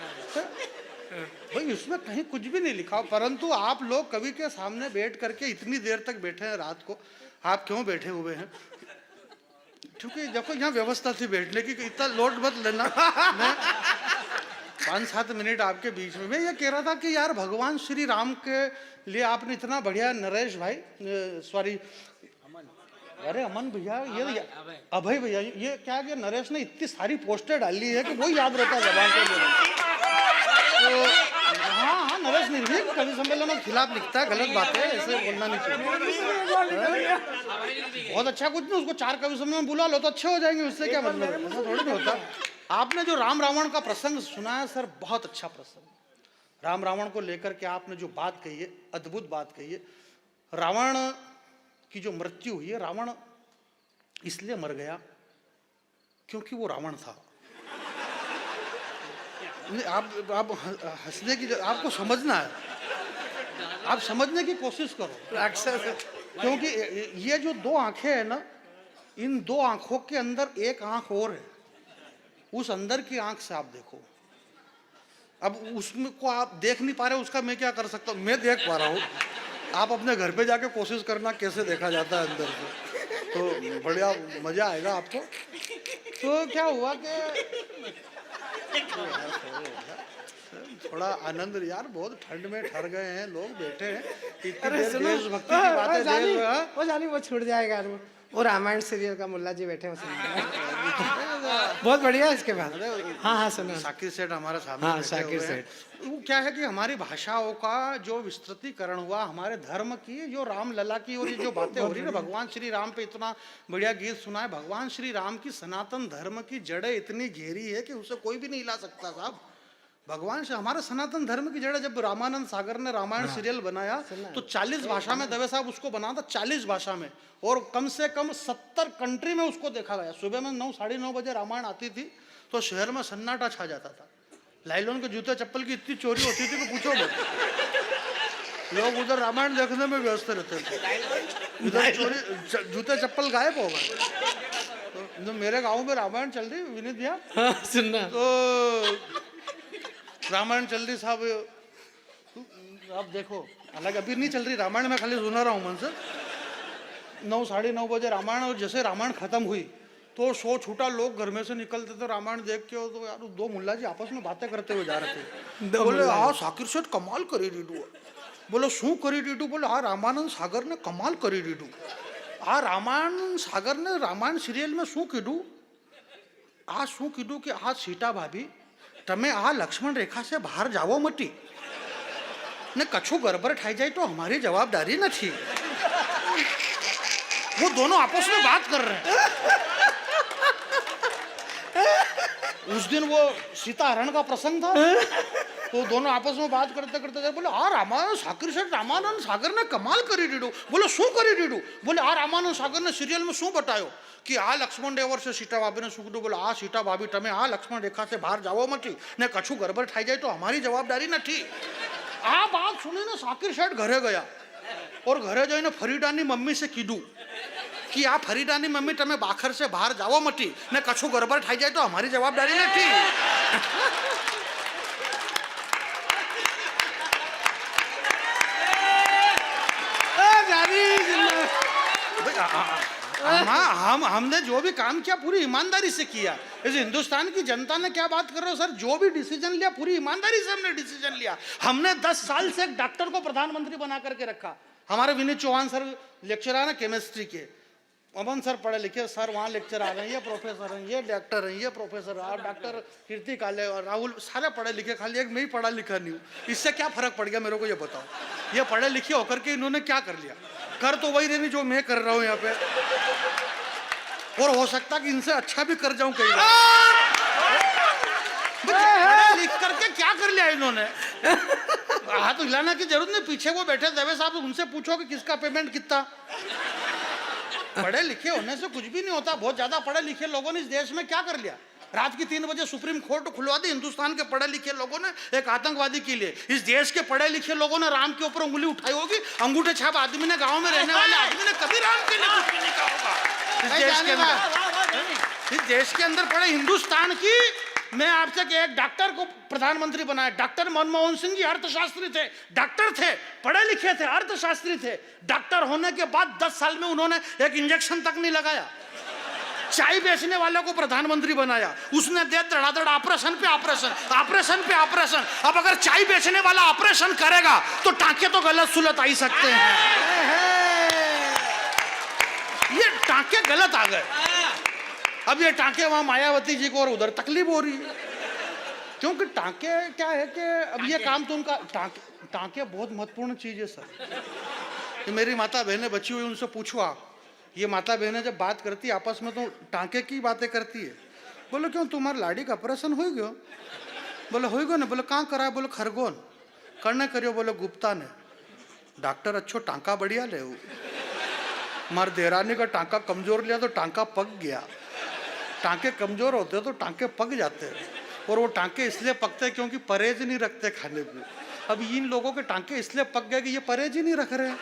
भाई, इसमें कहीं कुछ भी नहीं लिखा। परंतु आप लोग कवि के सामने बैठ करके इतनी देर तक बैठे हैं रात को। आप क्यों बैठे हुए हैं? क्योंकि देखो यहाँ व्यवस्था थी बैठने की, इतना लोड मत लेना। मैं 5-7 मिनट आपके बीच में मैं ये कह रहा था कि यार भगवान श्री राम के लिए आपने इतना बढ़िया, नरेश भाई, सॉरी अरे अमन भैया, ये अभय भैया, ये क्या कि नरेश ने इतनी सारी पोस्टर डाली है कि वो याद रहता है जबान पे। तो हाँ नरेश निर्भीक कवि सम्मेलन के खिलाफ लिखता है, गलत बात है, ऐसे बोलना नहीं चाहिए। बहुत अच्छा, कुछ नहीं, उसको 4 कवि सम्मेलन बुला लो तो अच्छे हो जाएंगे, उससे क्या मतलब है? ऐसा थोड़ी नहीं होता। आपने जो राम रावण का प्रसंग सुनाया सर, बहुत अच्छा प्रसंग। राम रावण को लेकर के आपने जो बात कही है, अद्भुत बात कही है। रावण की जो मृत्यु हुई है, रावण इसलिए मर गया क्योंकि वो रावण था। आप हंसने की, आपको समझना है, आप समझने की कोशिश करो। क्योंकि ये जो 2 आंखें हैं ना, इन 2 आंखों के अंदर एक आंख और है। उस अंदर की आंख से आप देखो। अब उसमें को आप देख नहीं पा रहे, उसका मैं क्या कर सकता हूँ? मैं देख पा रहा हूँ, आप अपने घर पे जाके कोशिश करना कैसे देखा जाता है अंदर से, तो बढ़िया मजा आएगा आपको। तो क्या हुआ कि थोड़ा आनंद यार, बहुत ठंड में ठहर गए हैं लोग, बैठे हैं, इतनी देर देशभक्ति की बातें वो जानी वो छूट जाएगा। वो रामायण सीरियल का मुल्ला जी बैठे बहुत बढ़िया। इसके बाद हाँ सुनो, शाकिर सेठ हमारे सामने। हाँ शाकिर सेठ। वो क्या है कि हमारी भाषाओं का जो विस्तृतीकरण हुआ, हमारे धर्म की जो राम लला की, और ये जो बातें हो रही है, भगवान श्री राम पे इतना बढ़िया गीत सुना है। भगवान श्री राम की सनातन धर्म की जड़ें इतनी गहरी है कि उसे कोई भी नहीं हिला सकता साहब। भगवान से हमारे सनातन धर्म की जड़ें, जब रामानंद सागर ने रामायण सीरियल बनाया तो 40 भाषा में दवे साहब उसको बना था, 40 भाषा में, और कम से कम 70 कंट्री में उसको देखा गया। सुबह में 9 साढ़े 9 बजे रामायण आती थी तो शहर में सन्नाटा छा जाता था। लाइलॉन के जूते चप्पल की इतनी चोरी होती थी कि पूछो मत। लोग उधर रामायण देखने में व्यस्त रहते थे, इधर चोरी, जूते चप्पल गायब हो गए। तो मेरे गांव में रामायण चल रही विनीत भैया, हाँ सुनना। तो रामायण चल रही साहब। आप देखो, हालांकि अभी नहीं चल रही रामायण, मैं खाली सुना रहा हूँ मन से। 9 साढ़े 9 बजे रामायण, और जैसे रामायण खत्म हुई तो शो छूटा, लोग घर में से निकलते थे रामायण देख के। तो यार 2 मुल्ला जी आपस में बातें करते हुए जा रहे थे। बोले हाँ साकिर सेठ कमाल करी डीडू। बोले शू करी डीडू? बोले हाँ रामानंद सागर ने कमाल करी डीडू। आ रामायण सागर ने रामायण सीरियल में शू कीधु? आ शू कीधु कि आ सीता भाभी तमे आ लक्ष्मण रेखा से बाहर जावो मती ने कछु गड़बड़ ठाई जाए तो हमारी जवाबदारी नहीं। वो दोनों आपस में बात कर रहे हैं। उस दिन वो सीता हरण का प्रसंग था, तो दोनों आपस में बात करते करते बोले हाँ रामानंद सागर से रामानंद सागर ने कमाल करी डीडू। बोले शू करी डीडू? बोले हाँ रामानंद सागर ने सीरियल में शू बतायो कि आ लक्ष्मण रेवर से सीता भाभी ने शू कीधु? बोले आ सीता भाभी तमे आ लक्ष्मण रेखा से बाहर जावो मती ने कछु गड़बड़ ठाई जाए तो हमारी जवाबदारी नहीं। आ बात सुनी ने साकिर सेठ घरे गया, और घरे जाइने फरीदानी मम्मी से कीधु कि आ फरीदानी मम्मी तमे बाखर से बाहर जावो मती ने कछु गड़बड़ ठाई जाए तो हमारी जवाबदारी नहीं। हमने जो भी काम किया पूरी ईमानदारी से किया। इस हिंदुस्तान की जनता ने क्या बात कर रहे हो सर? जो भी डिसीजन लिया पूरी ईमानदारी से हमने डिसीजन लिया। हमने 10 साल से एक डॉक्टर को प्रधानमंत्री बना करके रखा। हमारे विनीत चौहान सर लेक्चरर है केमिस्ट्री के, अमन सर पढ़े लिखे सर वहाँ लेक्चर आ रहे हैं, ये प्रोफेसर हैं, ये डॉक्टर हैं, ये प्रोफेसर और डॉक्टर कीर्ति काले और राहुल सारे पढ़े लिखे, खाली एक मैं ही पढ़ा लिखा नहीं हूँ। इससे क्या फर्क पड़ गया मेरे को ये बताओ? ये पढ़े लिखे होकर के इन्होंने क्या कर लिया? कर तो वही रही जो मैं कर रहा हूँ यहाँ पे, और हो सकता कि इनसे अच्छा भी कर जाऊं कई बार। लिख करके क्या कर लिया इन्होंने? हाथ हिलाने की जरूरत नहीं, पीछे वो बैठे दवे साहब, उनसे पूछो कि किसका पेमेंट कितना। पढ़े लिखे होने से कुछ भी नहीं होता। बहुत ज्यादा पढ़े लिखे लोगों ने इस देश में क्या कर लिया? रात की 3 बजे सुप्रीम कोर्ट खुलवा दी हिंदुस्तान के पढ़े लिखे लोगों ने एक आतंकवादी के लिए। इस देश के पढ़े लिखे लोगों ने राम के ऊपर उंगली उठाई होगी? अंगूठे छाप आदमी ने, गांव में रहने वाले आदमी ने कभी राम के लिए कुछ भी नहीं कहा होगा। इस देश के अंदर पढ़े हिंदुस्तान की, मैं आपसे कि एक डॉक्टर को प्रधानमंत्री बनाया। डॉक्टर मनमोहन सिंह जी अर्थशास्त्री थे, डॉक्टर थे, पढ़े लिखे थे, अर्थशास्त्री थे। डॉक्टर होने के बाद 10 साल में उन्होंने एक इंजेक्शन तक नहीं लगाया। चाय बेचने वालों को प्रधानमंत्री बनाया, उसने दे धड़ाधड़ ऑपरेशन पे ऑपरेशन, ऑपरेशन पे ऑपरेशन। अब अगर चाय बेचने वाला ऑपरेशन करेगा तो टांके तो गलत सुलत आ ही सकते हैं। ये टांके गलत आ गए। अब ये टांके वहां मायावती जी को और उधर तकलीफ हो रही है, क्योंकि टांके क्या है कि अब ये काम तो उनका, टांके बहुत महत्वपूर्ण चीज है सर। कि मेरी माता बहनें बची हुई, उनसे पूछो आप, ये माता बहनें जब बात करती आपस में तो टांके की बातें करती है। बोलो क्यों तुम्हारे लाड़ी का ऑपरेशन हो गयो? बोले हो गयो ना। बोले कहाँ करा है? बोले खरगोन करने करियो। बोले गुप्ता ने। डॉक्टर अच्छो टांका बढ़िया ले, मार देरानी का टांका कमजोर लिया तो टांका पक गया। टांके कमजोर होते तो टांके पक जाते हैं, और वो टांके इसलिए पकते क्योंकि परहेज नहीं रखते खाने पे। अब इन लोगों के टांके इसलिए पक गए कि ये परहेज ही नहीं रख रहे।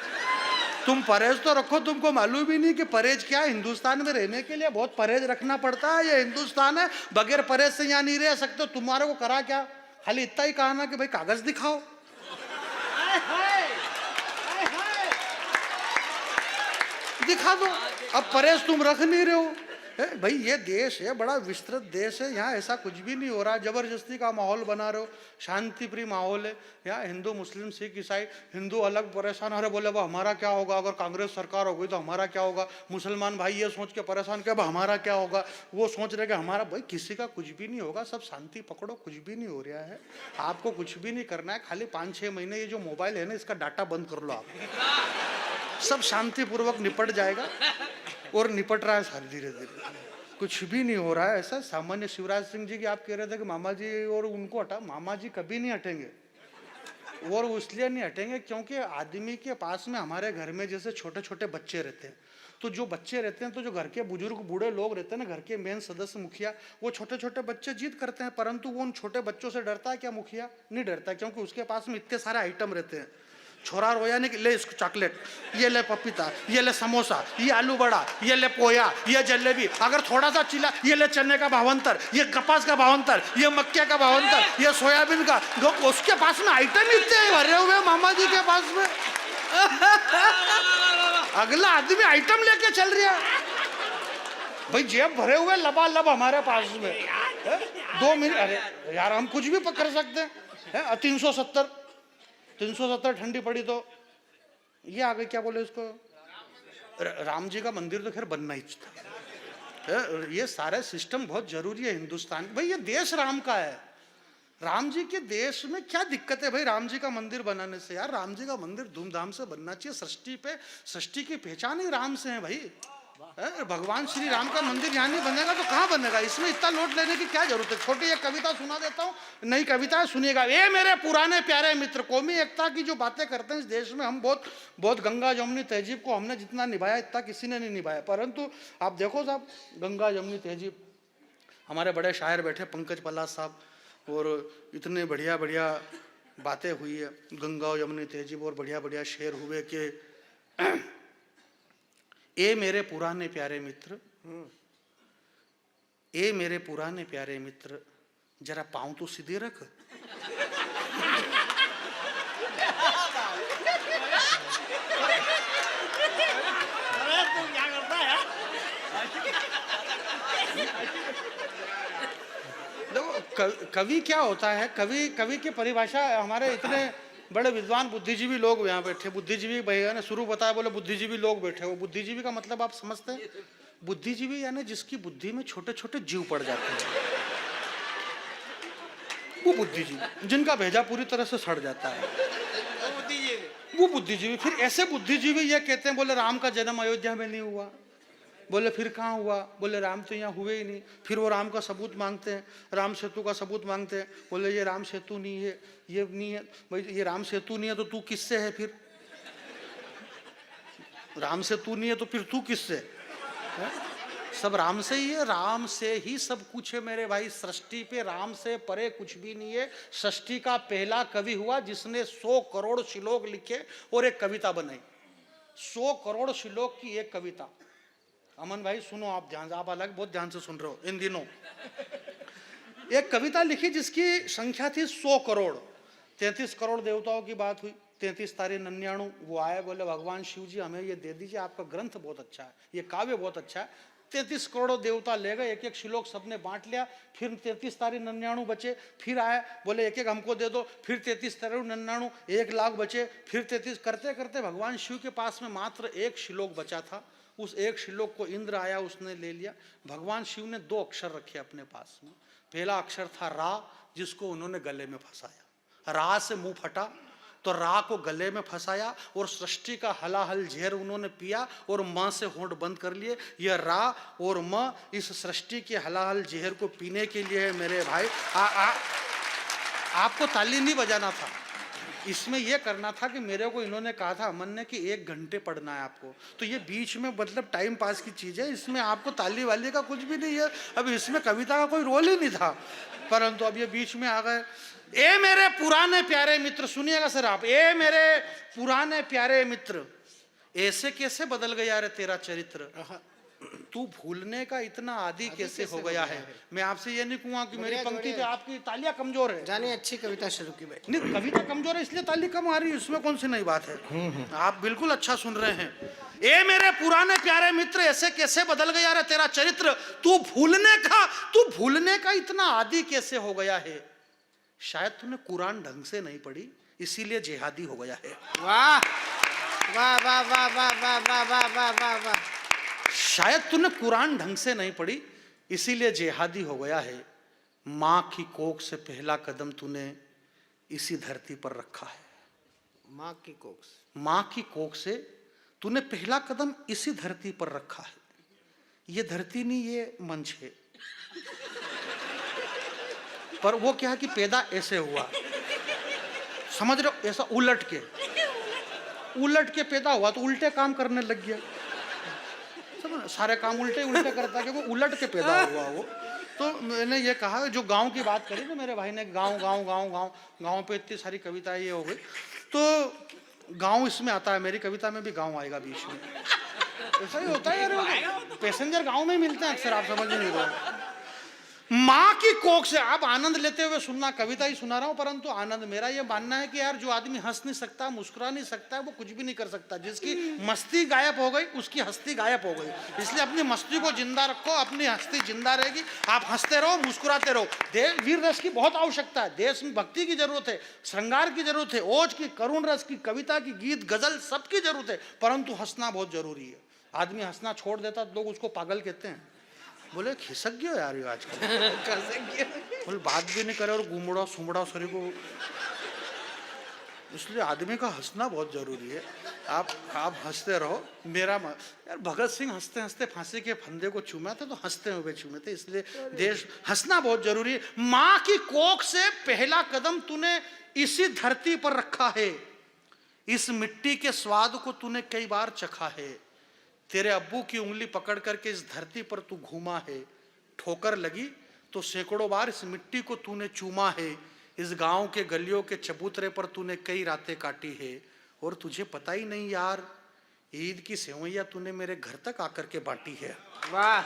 तुम परहेज तो रखो, तुमको मालूम ही नहीं कि परहेज क्या है। हिंदुस्तान में रहने के लिए बहुत परहेज रखना पड़ता है। ये हिंदुस्तान है, बगैर परहेज से यहाँ नहीं रह सकते। तुम्हारे को करा क्या? खाली इतना ही कहा ना कि भाई कागज दिखाओ। दिखा दो। अब परहेज तुम रख नहीं रहे हो। भाई ये देश है, बड़ा विस्तृत देश है, यहाँ ऐसा कुछ भी नहीं हो रहा। जबरदस्ती का माहौल बना रहे हो, शांति प्रिय माहौल है। यहाँ हिंदू मुस्लिम सिख ईसाई, हिंदू अलग परेशान हो रहे, बोले अब हमारा क्या होगा अगर कांग्रेस सरकार हो गई तो हमारा क्या होगा। मुसलमान भाई ये सोच के परेशान कि अब हमारा क्या होगा। वो सोच रहे कि हमारा, भाई किसी का कुछ भी नहीं होगा, सब शांति पकड़ो, कुछ भी नहीं हो रहा है। आपको कुछ भी नहीं करना है, खाली 5-6 महीने ये जो मोबाइल है ना इसका डाटा बंद कर लो आप, सब शांतिपूर्वक निपट जाएगा। और निपट रहा है सारी, धीरे धीरे कुछ भी नहीं हो रहा है ऐसा। सामान्य शिवराज सिंह जी की आप कह रहे थे कि मामा जी, और उनको हटा, मामा जी कभी नहीं हटेंगे। और इसलिए नहीं हटेंगे क्योंकि आदमी के पास में, हमारे घर में जैसे छोटे छोटे बच्चे रहते हैं, तो जो बच्चे रहते हैं, तो जो घर के बुजुर्ग बूढ़े लोग रहते हैं ना, घर के मेन सदस्य मुखिया, वो छोटे छोटे बच्चे जिद करते हैं, परंतु वो उन छोटे बच्चों से डरता है क्या? मुखिया नहीं डरता, क्योंकि उसके पास में इतने सारे आइटम रहते हैं। छोरा रोया नहीं कि ले इसको चॉकलेट, ये ले पपीता, ये ले समोसा, ये आलू बड़ा, ये ले पोया, ये जलेबी, अगर थोड़ा सा चिल्ला ये ले चने का भावंतर, ये कपास का भावंतर, ये मक्के का भावंतर, ये सोयाबीन का। उसके पास में आइटम इतने भरे हुए मामा जी के पास में। अगला आदमी आइटम लेके चल रहा है। भाई जेब भरे हुए लबालब हमारे पास में है? 2 मिनट, अरे यार हम कुछ भी कर सकते हैं। 370 ठंडी पड़ी तो ये आ गई, क्या बोले इसको, राम जी का मंदिर तो खैर बनना ही था। ये सारे सिस्टम बहुत जरूरी है हिंदुस्तान। भाई ये देश राम का है, राम जी के देश में क्या दिक्कत है भाई राम जी का मंदिर बनाने से? यार राम जी का मंदिर धूमधाम से बनना चाहिए। सृष्टि की पहचान ही राम से है भाई। भगवान श्री राम का मंदिर यहाँ नहीं बनेगा तो कहाँ बनेगा? इसमें इतना लोड लेने की क्या जरूरत है? छोटी एक कविता सुना देता हूँ, नई कविता है, सुनिएगा। ये मेरे पुराने प्यारे मित्र, कौमी एकता की जो बातें करते हैं इस देश में हम बहुत गंगा जमुनी तहजीब को हमने जितना निभाया इतना किसी ने नहीं निभाया। परंतु आप देखो साहब, गंगा जमुनी तहजीब, हमारे बड़े शायर बैठे पंकज पल्लास साहब, और इतने बढ़िया बढ़िया बातें हुई है गंगा यमुनी तहजीब, और बढ़िया बढ़िया शेर हुए कि ए मेरे पुराने प्यारे मित्र, ए मेरे पुराने प्यारे मित्र, जरा पाँव तो सीधे रख। देखो कवि क्या होता है, कवि की परिभाषा, हमारे इतने बड़े विद्वान बुद्धिजीवी लोग यहाँ बैठे, बुद्धिजीवी भैया ने शुरू बताया, बोले बुद्धिजीवी लोग बैठे हो। बुद्धिजीवी का मतलब आप समझते हैं? बुद्धिजीवी यानी जिसकी बुद्धि में छोटे छोटे जीव पड़ जाते हैं, वो बुद्धिजीवी, जिनका भेजा पूरी तरह से सड़ जाता है, वो बुद्धिजीवी। फिर ऐसे बुद्धिजीवी ये कहते हैं, बोले राम का जन्म अयोध्या में नहीं हुआ। बोले फिर कहाँ हुआ? बोले राम तो यहाँ हुए ही नहीं। फिर वो राम का सबूत मांगते हैं, राम सेतु का सबूत मांगते हैं। बोले ये राम सेतु नहीं है, ये नहीं है। भाई ये राम सेतु नहीं है तो तू किससे है? फिर राम सेतु नहीं है तो फिर तू किससे है? सब राम से ही है, राम से ही सब कुछ है मेरे भाई। सृष्टि पे राम से परे कुछ भी नहीं है। सृष्टि का पहला कवि हुआ जिसने 100 करोड़ श्लोक लिखे और एक कविता बनाई। 100 करोड़ श्लोक की एक कविता। अमन भाई सुनो, आप ध्यान, आप अलग बहुत ध्यान से सुन रहे हो इन दिनों। एक कविता लिखी जिसकी संख्या थी 100 करोड़। 33 करोड़ देवताओं की बात हुई, 33 तारे 99। वो आए, बोले भगवान शिव जी हमें ये दे दीजिए, आपका ग्रंथ बहुत अच्छा है, ये काव्य बहुत अच्छा है। 33 करोड़ देवता ले गए, एक एक श्लोक सबने बांट लिया। फिर 33 तारे 99 बचे। फिर आए, बोले एक एक हमको दे दो। फिर 33 तारे 99, 1 लाख बचे। फिर 33 करते करते भगवान शिव के पास में मात्र एक श्लोक बचा था। उस एक श्लोक को इंद्र आया, उसने ले लिया। भगवान शिव ने 2 अक्षर रखे अपने पास में। पहला अक्षर था रा, जिसको उन्होंने गले में फंसाया। रा से मुंह फटा तो रा को गले में फंसाया और सृष्टि का हलाहल जहर उन्होंने पिया और माँ से होंठ बंद कर लिए। यह रा और माँ इस सृष्टि के हलाहल जहर को पीने के लिए है मेरे भाई। आपको ताली नहीं बजाना था, इसमें यह करना था कि मेरे को इन्होंने कहा था अमन ने कि 1 घंटे पढ़ना है आपको, तो ये बीच में मतलब टाइम पास की चीज़ है, इसमें आपको ताली वाली का कुछ भी नहीं है। अब इसमें कविता का कोई रोल ही नहीं था, परंतु अब ये बीच में आ गए। ए मेरे पुराने प्यारे मित्र, सुनिएगा सर आप, ए मेरे पुराने प्यारे मित्र, ऐसे कैसे बदल गया रे तेरा चरित्र, तू भूलने का इतना आदी कैसे हो गया है। मैं आपसे ये नहीं कहूँगा कि मेरी पंक्ति पे आपकी तालियां कमजोर है। जानिए अच्छी कविता शुरू की भाई। नहीं, कविता कमजोर है इसलिए ताली कम आ रही है, इसमें कौन सी नई बात है। आप बिल्कुल अच्छा सुन रहे हैं। ए मेरे पुराने प्यारे मित्र, ऐसे कैसे बदल गया रे तेरा चरित्र, तू भूलने का इतना आदी कैसे हो गया है। शायद तूने कुरान ढंग से नहीं पढ़ी, इसीलिए जिहादी हो गया है। वाह वाह वाह वाह वाह वाह वाह वाह वाह वाह वाह। शायद तूने कुरान ढंग से नहीं पढ़ी, इसीलिए जिहादी हो गया है। माँ की कोख से पहला कदम तूने इसी धरती पर रखा है। माँ की कोख से तूने पहला कदम इसी धरती पर रखा है। ये धरती नहीं, ये मंच है। पर वो क्या है कि पैदा ऐसे हुआ, समझ रहे हो, ऐसा उलट के पैदा हुआ तो उल्टे काम करने लग गया। सारे काम उल्टे करता है कि वो उलट के पैदा हुआ वो। तो मैंने ये कहा, जो गांव की बात करी ना मेरे भाई ने, गांव पे इतनी सारी कविताएं ये हो गई। तो गांव इसमें आता है, मेरी कविता में भी गांव आएगा बीच में। ऐसा ही होता है यार, पैसेंजर गांव में मिलते हैं अक्सर, आप समझ नहीं रहे। माँ की कोख से, आप आनंद लेते हुए सुनना, कविता ही सुना रहा हूं, परंतु आनंद मेरा ये मानना है कि यार जो आदमी हंस नहीं सकता, मुस्कुरा नहीं सकता, वो कुछ भी नहीं कर सकता। जिसकी मस्ती गायब हो गई उसकी हस्ती गायब हो गई। इसलिए अपनी मस्ती को जिंदा रखो, अपनी हस्ती जिंदा रहेगी। आप हंसते रहो, मुस्कुराते रहो। वीर रस की बहुत आवश्यकता है, देश में भक्ति की जरूरत है, श्रृंगार की जरूरत है, ओज की, करुण रस की, कविता की, गीत गजल सबकी जरूरत है, परंतु हंसना बहुत जरूरी है। आदमी हंसना छोड़ देता तो लोग उसको पागल कहते हैं। बोले खिसक गयो यार ये आजकल, बोले बात भी नहीं करे और घूमड़ा सुमड़ा शरीर को। इसलिए आदमी का हंसना बहुत जरूरी है। आप हंसते रहो। यार भगत सिंह हंसते हंसते फांसी के फंदे को चूमा थे, तो हंसते हुए चूमे थे। इसलिए देश हंसना बहुत जरूरी है। माँ की कोख से पहला कदम तूने इसी धरती पर रखा है, इस मिट्टी के स्वाद को तूने कई बार चखा है। तेरे अब्बू की उंगली पकड़ करके इस धरती पर तू घूमा है। ठोकर लगी तो सैकड़ों बार इस मिट्टी को तूने चूमा है। इस गांव के गलियों के चबूतरे पर तूने कई रातें काटी है। और तुझे पता ही नहीं यार, ईद की सेवैयां तूने मेरे घर तक आकर के बांटी है। वाह,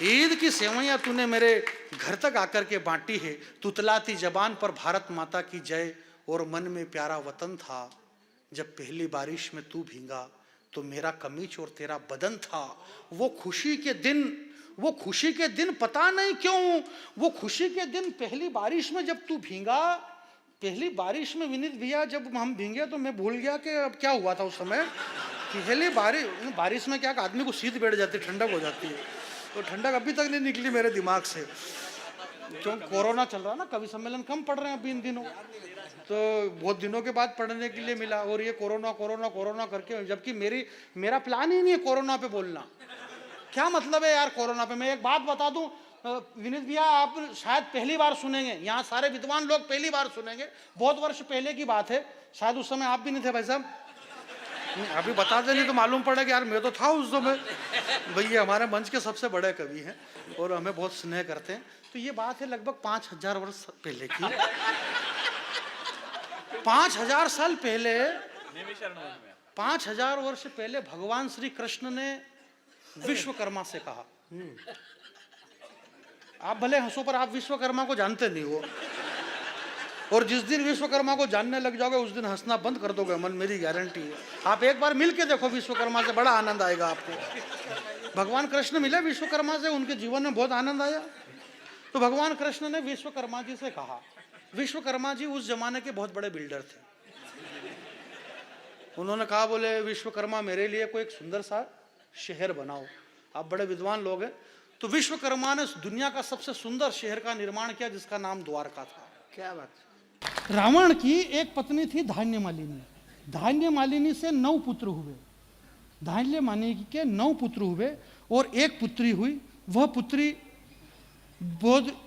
ईद की सेवैयां तूने मेरे घर तक आकर के बांटी है। तुतलाती जबान पर भारत माता की जय, और मन में प्यारा वतन था। जब पहली बारिश में तू भींगा तो मेरा कमीज और तेरा बदन था। वो खुशी के दिन पता नहीं क्यों, वो खुशी के दिन पहली बारिश में जब तू भींगा, पहली बारिश में विनीत भैया जब हम भींगे तो मैं भूल गया कि अब क्या हुआ था उस समय। पहली बारिश में क्या आदमी को शीत बैठ जाती है, ठंडक हो जाती है। तो ठंडक अभी तक नहीं निकली मेरे दिमाग से, क्यों कोरोना चल रहा ना, कवि सम्मेलन कम पढ़ रहे हैं अभी इन दिनों, तो बहुत दिनों के बाद पढ़ने के लिए मिला। और ये कोरोना कोरोना कोरोना करके, जबकि मेरा प्लान ही नहीं है कोरोना पे बोलना। क्या मतलब है यार कोरोना पे। मैं एक बात बता दूं विनीत भैया, आप शायद पहली बार सुनेंगे, यहाँ सारे विद्वान लोग पहली बार सुनेंगे। बहुत वर्ष पहले की बात है, शायद उस समय आप भी नहीं थे भाई साहब। अभी बता दे, नहीं तो मालूम पड़ेगा यार मैं तो था उस समय। भैया हमारे मंच के सबसे बड़े कवि हैं और हमें बहुत स्नेह करते हैं। तो ये बात है लगभग 5000 वर्ष पहले की। 5000 साल पहले, 5000 वर्ष पहले भगवान श्री कृष्ण ने विश्वकर्मा से कहा। आप भले हंसो पर आप विश्वकर्मा को जानते नहीं हो, और जिस दिन विश्वकर्मा को जानने लग जाओगे उस दिन हंसना बंद कर दोगे मन, मेरी गारंटी है। आप एक बार मिल के देखो विश्वकर्मा से, बड़ा आनंद आएगा आपको। भगवान कृष्ण मिले विश्वकर्मा से, उनके जीवन में बहुत आनंद आया। तो भगवान कृष्ण ने विश्वकर्मा जी से कहा। विश्वकर्मा जी उस जमाने के बहुत बड़े बिल्डर थे। उन्होंने कहा, बोले विश्वकर्मा मेरे लिए कोई एक सुंदर सा शहर बनाओ। आप बड़े विद्वान लोग हैं। तो विश्वकर्मा ने दुनिया का सबसे सुंदर शहर का निर्माण किया, जिसका नाम द्वारका था। क्या बात। रावण की एक पत्नी थी धान्यमालिनी। धान्यमालिनी से 9 पुत्र हुए। धान्यमालिनी के 9 पुत्र हुए और एक पुत्री हुई। वह पुत्री बहुत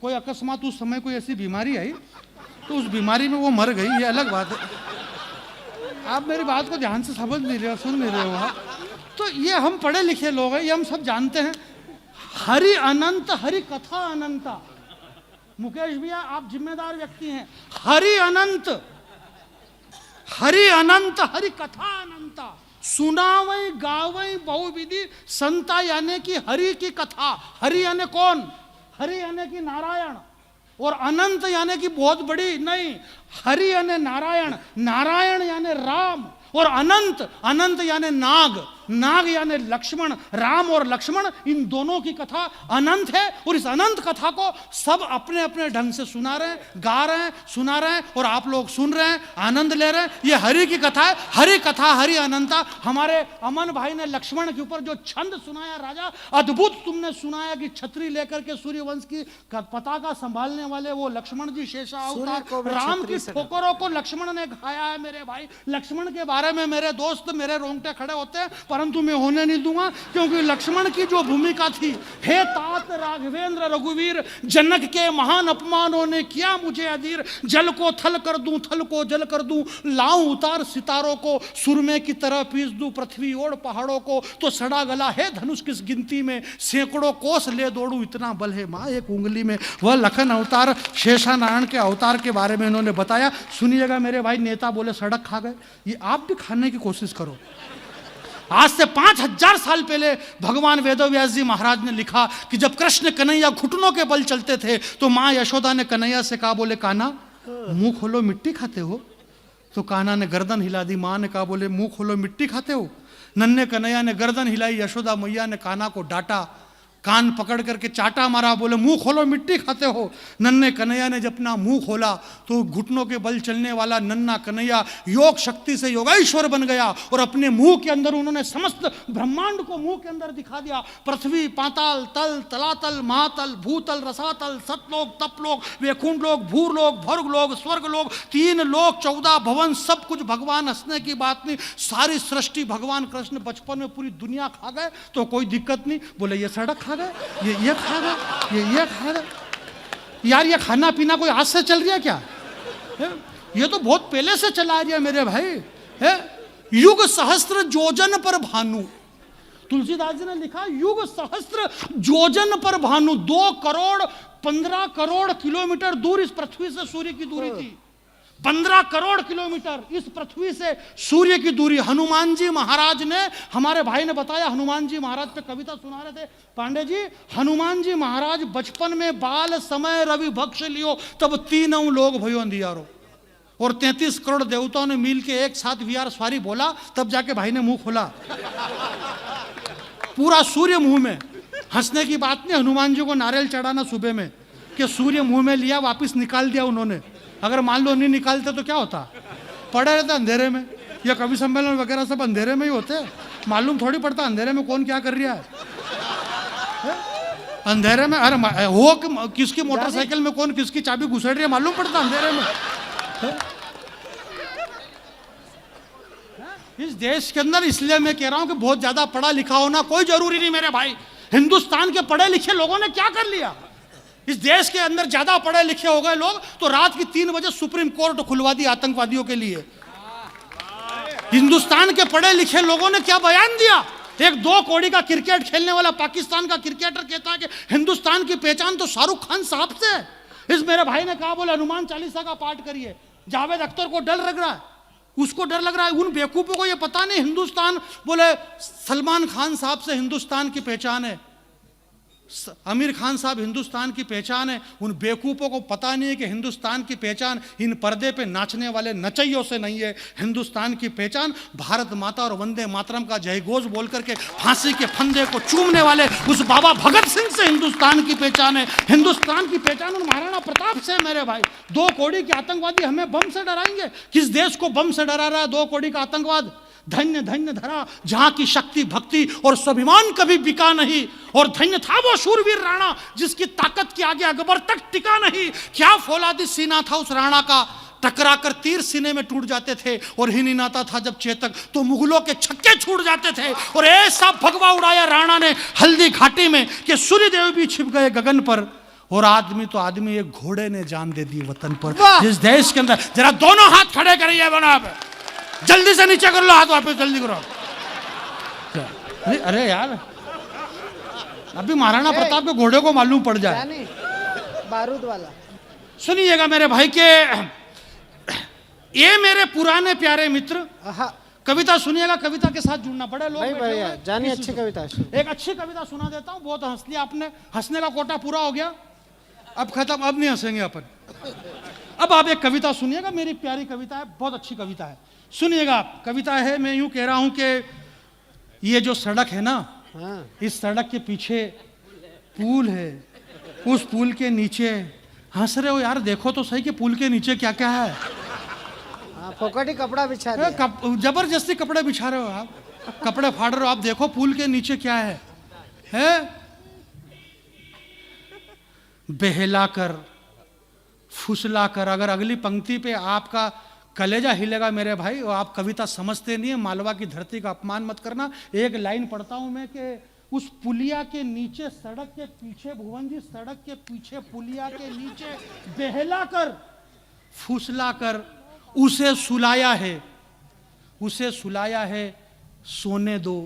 कोई अकस्मात उस समय कोई ऐसी बीमारी आई तो उस बीमारी में वो मर गई। ये अलग बात है, आप मेरी बात को ध्यान से समझ नहीं रहे हो, सुन नहीं रहे हो आप। तो ये हम पढ़े लिखे लोग हैं, ये हम सब जानते हैं। हरि अनंत, हरि कथा अनंता। मुकेश भैया आप जिम्मेदार व्यक्ति हैं। हरि अनंत, हरि अनंत, हरि कथा अनंता। सुनावई गावई बहुविधि संता, यानी कि हरि की कथा। हरि यानी कौन? हरि यानी कि नारायण, और अनंत यानी कि बहुत बड़ी नहीं। हरि यानी नारायण, नारायण यानी राम, और अनंत, अनंत यानी नाग, नाग यानी लक्ष्मण। राम और लक्ष्मण इन दोनों की कथा अनंत है। और इस अनंत कथा को सब अपने अपने ढंग से सुना रहे हैं, गा रहे हैं, सुना रहे हैं, और आप लोग सुन रहे हैं, आनंद ले रहे हैं। ये हरि की कथा है, हरि कथा, हरि अनंता। हमारे अमन भाई ने लक्ष्मण के ऊपर जो छंद सुनाया राजा, अद्भुत तुमने सुनाया कि छतरी लेकर के सूर्यवंश की पताका संभालने वाले वो लक्ष्मण जी शेषा अवतार। राम की ठोकरों को लक्ष्मण ने खाया है मेरे भाई। लक्ष्मण के बारे में मेरे दोस्त, मेरे रोंगटे खड़े होते हैं, परंतु मैं होने नहीं दूंगा, क्योंकि लक्ष्मण की जो भूमिका थी, हे तात राघवेंद्र रघुवीर, जनक के महान अपमानों ने किया मुझे अधीर, जल को थल कर दूं, थल को जल कर दूं, लाऊं उतार सितारों को, सुरमे की तरह पीस दूं पृथ्वी ओढ़ पहाड़ों को, तो सड़ा गला है धनुष किस गिनती में, सैकड़ों कोस ले दौड़ू इतना बल है माँ एक उंगली में। वह लखन अवतार शेषा नारायण के अवतार के बारे में इन्होंने बताया। सुनिएगा मेरे भाई, नेता बोले सड़क खा गए, ये आप भी खाने की कोशिश करो। आज से 5000 साल पहले भगवान वेदव्यास जी महाराज ने लिखा कि जब कृष्ण कन्हैया घुटनों के बल चलते थे तो माँ यशोदा ने कन्हैया से कहा, बोले कान्हा मुंह खोलो मिट्टी खाते हो, तो कान्हा ने गर्दन हिला दी। माँ ने कहा, बोले मुंह खोलो मिट्टी खाते हो। नन्हे कन्हैया ने गर्दन हिलाई, यशोदा मैया ने कान्हा को डांटा, कान पकड़ करके चाटा मारा, बोले मुंह खोलो मिट्टी खाते हो। नन्हे कन्हैया ने जब अपना मुंह खोला तो घुटनों के बल चलने वाला नन्हा कन्हैया योग शक्ति से योगेश्वर बन गया, और अपने मुंह के अंदर उन्होंने समस्त ब्रह्मांड को मुंह के अंदर दिखा दिया। पृथ्वी, पाताल, तल, तलातल, महातल, भूतल, रसातल, सतलोक, तपलोक, वैकुंठ लोक, भूरलोक, भर्गलोक, स्वर्गलोक, 3 लोक, 14 भवन, सब कुछ भगवान, हंसने की बात नहीं, सारी सृष्टि भगवान कृष्ण बचपन में पूरी दुनिया खा गए तो कोई दिक्कत नहीं। बोले ये सड़क खा गए, ये खा गए, ये खा गए। यार ये खाना पीना कोई आज से चल रहा है क्या है? ये तो बहुत पहले से चला रहा है मेरे भाई है। युग सहस्त्र जोजन पर भानु, तुलसीदास जी ने लिखा युग सहस्त्र जोजन पर भानु, 2 करोड़ 15 करोड़ किलोमीटर दूर इस पृथ्वी से सूर्य की दूरी थी। 15 करोड़ किलोमीटर इस पृथ्वी से सूर्य की दूरी। हनुमान जी महाराज ने, हमारे भाई ने बताया, हनुमान जी महाराज पे कविता सुना रहे थे पांडे जी। हनुमान जी महाराज बचपन में बाल समय रवि भक्ष लियो, तब 3 लोग भयो अंधियारो, और 33 करोड़ देवताओं ने मिल के एक साथ विहार स्वारी बोला, तब जाके भाई ने मुंह खोला। पूरा सूर्य मुंह में। हंसने की बात नहीं, हनुमान जी को नारियल चढ़ाना सुबह में कि सूर्य मुंह में लिया, वापिस निकाल दिया उन्होंने। अगर मान लो नहीं निकालते तो क्या होता, पड़े रहते अंधेरे में। या कवि सम्मेलन वगैरह सब अंधेरे में ही होते, मालूम थोड़ी पड़ता अंधेरे में कौन क्या कर रहा है। अंधेरे में अरे हो किसकी मोटरसाइकिल में कौन किसकी चाबी घुसेड़ रही है मालूम पड़ता अंधेरे में। इस देश के अंदर, इसलिए मैं कह रहा हूं कि बहुत ज्यादा पढ़ा लिखा होना कोई जरूरी नहीं मेरे भाई। हिंदुस्तान के पढ़े लिखे लोगों ने क्या कर लिया, इस देश के अंदर ज्यादा पढ़े लिखे हो गए लोग तो रात की 3 बजे सुप्रीम कोर्ट खुलवा दी आतंकवादियों के लिए। हिंदुस्तान के पढ़े लिखे लोगों ने क्या बयान दिया। एक 2 कौड़ी का क्रिकेट खेलने वाला पाकिस्तान का क्रिकेटर कहता है कि हिंदुस्तान की पहचान तो शाहरुख खान साहब से है। इस मेरे भाई ने कहा, बोले हनुमान चालीसा का पाठ करिए। जावेद अख्तर को डर लग रहा है, उसको डर लग रहा है। उन बेवकूफों को ये पता नहीं हिंदुस्तान, बोले सलमान खान साहब से हिंदुस्तान की पहचान है, आमिर खान साहब हिंदुस्तान की पहचान है। उन बेवकूफों को पता नहीं है कि हिंदुस्तान की पहचान इन पर्दे पे नाचने वाले नचैयों से नहीं है। हिंदुस्तान की पहचान भारत माता और वंदे मातरम का जयघोष बोल करके फांसी के फंदे को चूमने वाले उस बाबा भगत सिंह से हिंदुस्तान की पहचान है। हिंदुस्तान की पहचान उन महाराणा प्रताप से मेरे भाई। 2 कौड़ी के आतंकवादी हमें बम से डराएंगे। किस देश को बम से डरा रहा है 2 कौड़ी का आतंकवाद। धन्य धन्य धरा जहां की शक्ति भक्ति और स्वाभिमान कभी बिका नहीं, और धन्य था वो शूरवीर राणा जिसकी ताकत के आगे अकबर तक टिका नहीं। क्या फौलादी सीना था उस राणा का, टकरा कर तीर सीने में टूट जाते थे, और ही नहीं नाता था जब चेतक तो मुगलों के छक्के छूट जाते थे। और ऐसा भगवा उड़ाया राणा ने हल्दी घाटी में कि सूर्यदेव भी छिप गए गगन पर, और आदमी तो आदमी एक घोड़े ने जान दे दी वतन पर। जिस देश के अंदर, जरा दोनों हाथ खड़े करिए बना, जल्दी से नीचे कर लो हाथ, वापस जल्दी करो। अरे यार अभी महाराणा प्रताप के घोड़े को मालूम पड़ जाए। बारूद वाला सुनिएगा मेरे भाई के, ये मेरे पुराने प्यारे मित्र, कविता सुनिएगा, कविता के साथ जुड़ना पड़े लोग। बढ़िया जानी अच्छी कविता। एक अच्छी कविता सुना देता हूँ, बहुत हंस लिया आपने, हंसने का कोटा पूरा हो गया, अब खत्म, अब नहीं हंसेंगे अपन। अब आप एक कविता सुनिएगा, मेरी प्यारी कविता है, बहुत अच्छी कविता है, सुनिएगा। कविता है, मैं यूं कह रहा हूं कि ये जो सड़क है ना, इस सड़क के पीछे पुल है, उस पुल के नीचे, हंस रहे हो यार, देखो तो सही कि पुल के नीचे क्या क्या है। फोकट ही कपड़ा बिछा दिया। जबरदस्ती कपड़े बिछा रहे हो आप, कपड़े फाड़ रहे हो आप, देखो पुल के नीचे क्या है? बहला कर फुसला कर। अगर अगली पंक्ति पे आपका कलेजा हिलेगा मेरे भाई, और आप कविता समझते नहीं है। मालवा की धरती का अपमान मत करना। एक लाइन पढ़ता हूं मैं कि उस पुलिया के नीचे सड़क के पीछे, भुवन जी, सड़क के पीछे पुलिया के नीचे बहला कर फुसला कर उसे सुलाया है, उसे सुलाया है, सोने दो।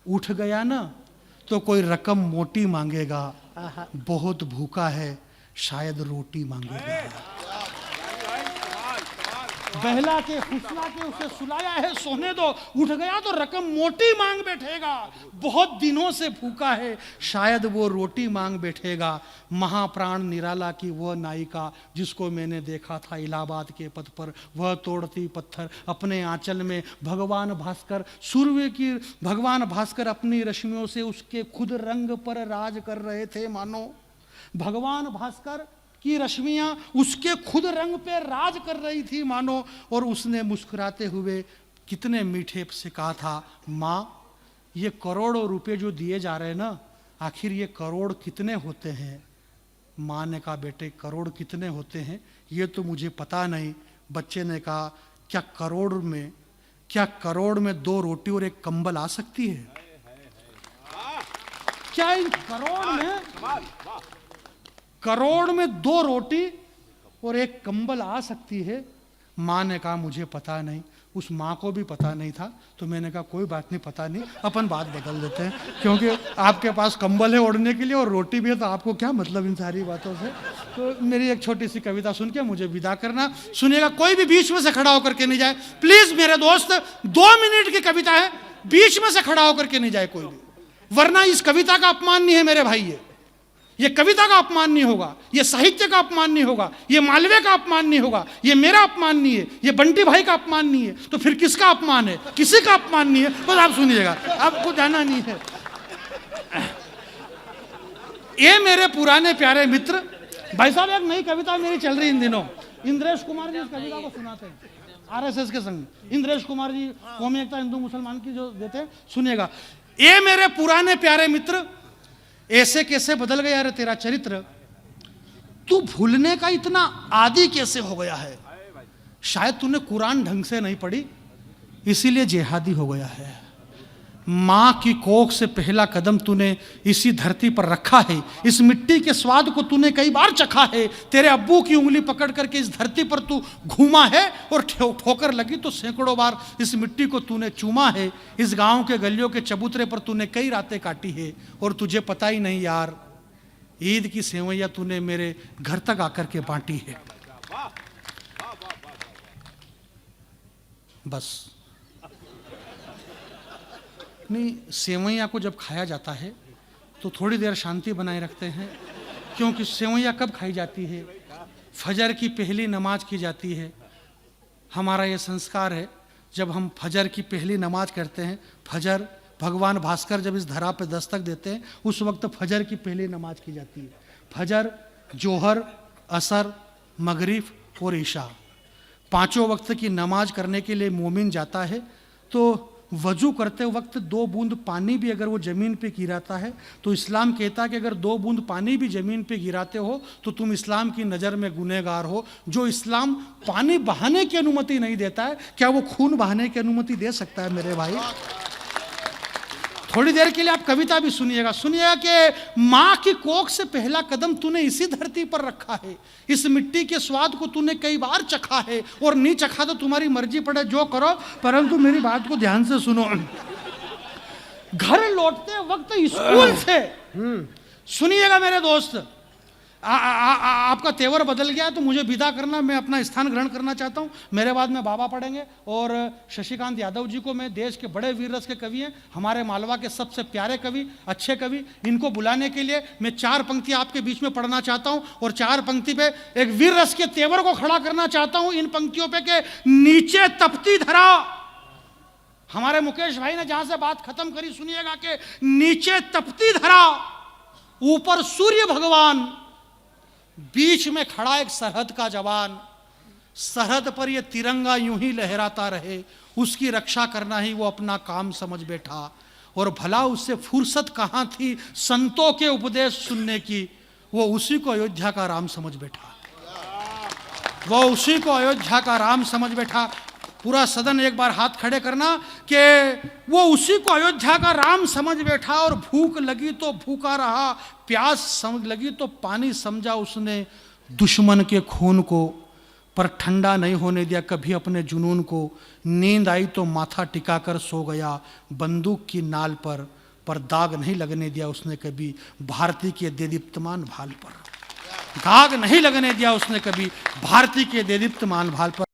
उठ गया ना तो कोई रकम मोटी मांगेगा, बहुत भूखा है शायद रोटी मांगेगा। बहला के फुसला के उसे सुलाया है, सोने दो। उठ गया तो रकम मोटी मांग बैठेगा, बहुत दिनों से भूखा है शायद वो रोटी मांग बैठेगा। महाप्राण निराला की वह नायिका जिसको मैंने देखा था इलाहाबाद के पथ पर, वह तोड़ती पत्थर अपने आंचल में। भगवान भास्कर सूर्य की, भगवान भास्कर अपनी रश्मियों से उसके खुद रंग पर राज कर रहे थे मानो। भगवान भास्कर की रश्मियां उसके खुद रंग पे राज कर रही थी मानो। और उसने मुस्कुराते हुए कितने मीठे से कहा था, माँ ये करोड़ों रुपए जो दिए जा रहे हैं ना, आखिर ये करोड़ कितने होते हैं? माँ ने कहा, बेटे करोड़ कितने होते हैं ये तो मुझे पता नहीं। बच्चे ने कहा, क्या करोड़ में 2 रोटी और 1 कंबल आ सकती है? क्या इन करोड़ में 2 रोटी और 1 कंबल आ सकती है? माँ ने कहा, मुझे पता नहीं। उस माँ को भी पता नहीं था। तो मैंने कहा, कोई बात नहीं, पता नहीं, अपन बात बदल देते हैं, क्योंकि आपके पास कंबल है ओढ़ने के लिए और रोटी भी है, तो आपको क्या मतलब इन सारी बातों से। तो मेरी एक छोटी सी कविता सुन के मुझे विदा करना। सुनिएगा, कोई भी बीच में से खड़ा होकर के नहीं जाए प्लीज मेरे दोस्त। 2 मिनट की कविता है, बीच में से खड़ा होकर के नहीं जाए कोई भी, वरना इस कविता का अपमान नहीं है मेरे भाई। ये कविता का अपमान नहीं होगा, ये साहित्य का अपमान नहीं होगा, ये मालवे का अपमान नहीं होगा, ये मेरा अपमान नहीं है, ये बंटी भाई का अपमान नहीं है। तो फिर किसका अपमान है? किसी का अपमान नहीं है। बस आप सुनिएगा, आपको जाना नहीं है। ये मेरे पुराने प्यारे मित्र, भाई साहब एक नई कविता मेरी चल रही इन दिनों। इंद्रेश कुमार जी इस कविता को सुनाते हैं RSS के संग। इंद्रेश कुमार जी कौमी एकता हिंदू मुसलमान की जो देते हैं, सुनिएगा। ये मेरे पुराने प्यारे मित्र, ऐसे कैसे बदल गया रे तेरा चरित्र, तू भूलने का इतना आदी कैसे हो गया है? शायद तूने कुरान ढंग से नहीं पढ़ी, इसीलिए जिहादी हो गया है। माँ की कोख से पहला कदम तूने इसी धरती पर रखा है, इस मिट्टी के स्वाद को तूने कई बार चखा है। तेरे अब्बू की उंगली पकड़ करके इस धरती पर तू घूमा है, और ठोकर लगी तो सैकड़ों बार इस मिट्टी को तूने चूमा है। इस गांव के गलियों के चबूतरे पर तूने कई रातें काटी है, और तुझे पता ही नहीं यार, ईद की सेवैयां तूने मेरे घर तक आकर के बांटी है। बस नहीं, सेवैयाँ को जब खाया जाता है तो थोड़ी देर शांति बनाए रखते हैं, क्योंकि सेवैयाँ कब खाई जाती है? फजर की पहली नमाज की जाती है। हमारा ये संस्कार है, जब हम फजर की पहली नमाज करते हैं, फजर भगवान भास्कर जब इस धरा पे दस्तक देते हैं, उस वक्त फजर की पहली नमाज की जाती है। फजर, जोहर, असर, मगरिब और ईशा, 5 वक्त की नमाज करने के लिए मोमिन जाता है। तो वजू करते वक्त 2 बूंद पानी भी अगर वो ज़मीन पे गिराता है, तो इस्लाम कहता है कि अगर 2 बूंद पानी भी ज़मीन पे गिराते हो तो तुम इस्लाम की नज़र में गुनहगार हो। जो इस्लाम पानी बहाने की अनुमति नहीं देता है, क्या वो खून बहाने की अनुमति दे सकता है मेरे भाई? थोड़ी देर के लिए आप कविता भी सुनिएगा। सुनिएगा कि माँ की कोख से पहला कदम तूने इसी धरती पर रखा है, इस मिट्टी के स्वाद को तूने कई बार चखा है, और नहीं चखा तो तुम्हारी मर्जी पड़े जो करो, परंतु मेरी बात को ध्यान से सुनो। घर लौटते वक्त स्कूल से, सुनिएगा मेरे दोस्त, आपका तेवर बदल गया तो मुझे विदा करना, मैं अपना स्थान ग्रहण करना चाहता हूँ। मेरे बाद में बाबा पढ़ेंगे, और शशिकांत यादव जी को, मैं देश के बड़े वीर रस के कवि हैं, हमारे मालवा के सबसे प्यारे कवि, अच्छे कवि, इनको बुलाने के लिए मैं 4 पंक्तियाँ आपके बीच में पढ़ना चाहता हूँ, और 4 पंक्ति पे एक वीर रस के तेवर को खड़ा करना चाहता हूँ। इन पंक्तियों पे के नीचे तपती धरा, हमारे मुकेश भाई ने जहां से बात खत्म करी, सुनिएगा कि नीचे तपती धरा, ऊपर सूर्य भगवान, बीच में खड़ा एक सरहद का जवान। सरहद पर ये तिरंगा यूं ही लहराता रहे, उसकी रक्षा करना ही वो अपना काम समझ बैठा। और भला उससे फुर्सत कहाँ थी संतों के उपदेश सुनने की, वो उसी को अयोध्या का राम समझ बैठा। वो उसी को अयोध्या का राम समझ बैठा। पूरा सदन एक बार हाथ खड़े करना कि वो उसी को अयोध्या का राम समझ बैठा, और भूख लगी तो भूखा रहा, प्यास समझ लगी तो पानी समझा उसने दुश्मन के खून को, पर ठंडा नहीं होने दिया कभी अपने जुनून को। नींद आई तो माथा टिकाकर सो गया बंदूक की नाल पर दाग नहीं लगने दिया उसने कभी भारती के देदीप्यमान भाल पर। दाग नहीं लगने दिया उसने कभी भारती के देदीप्यमान भाल पर।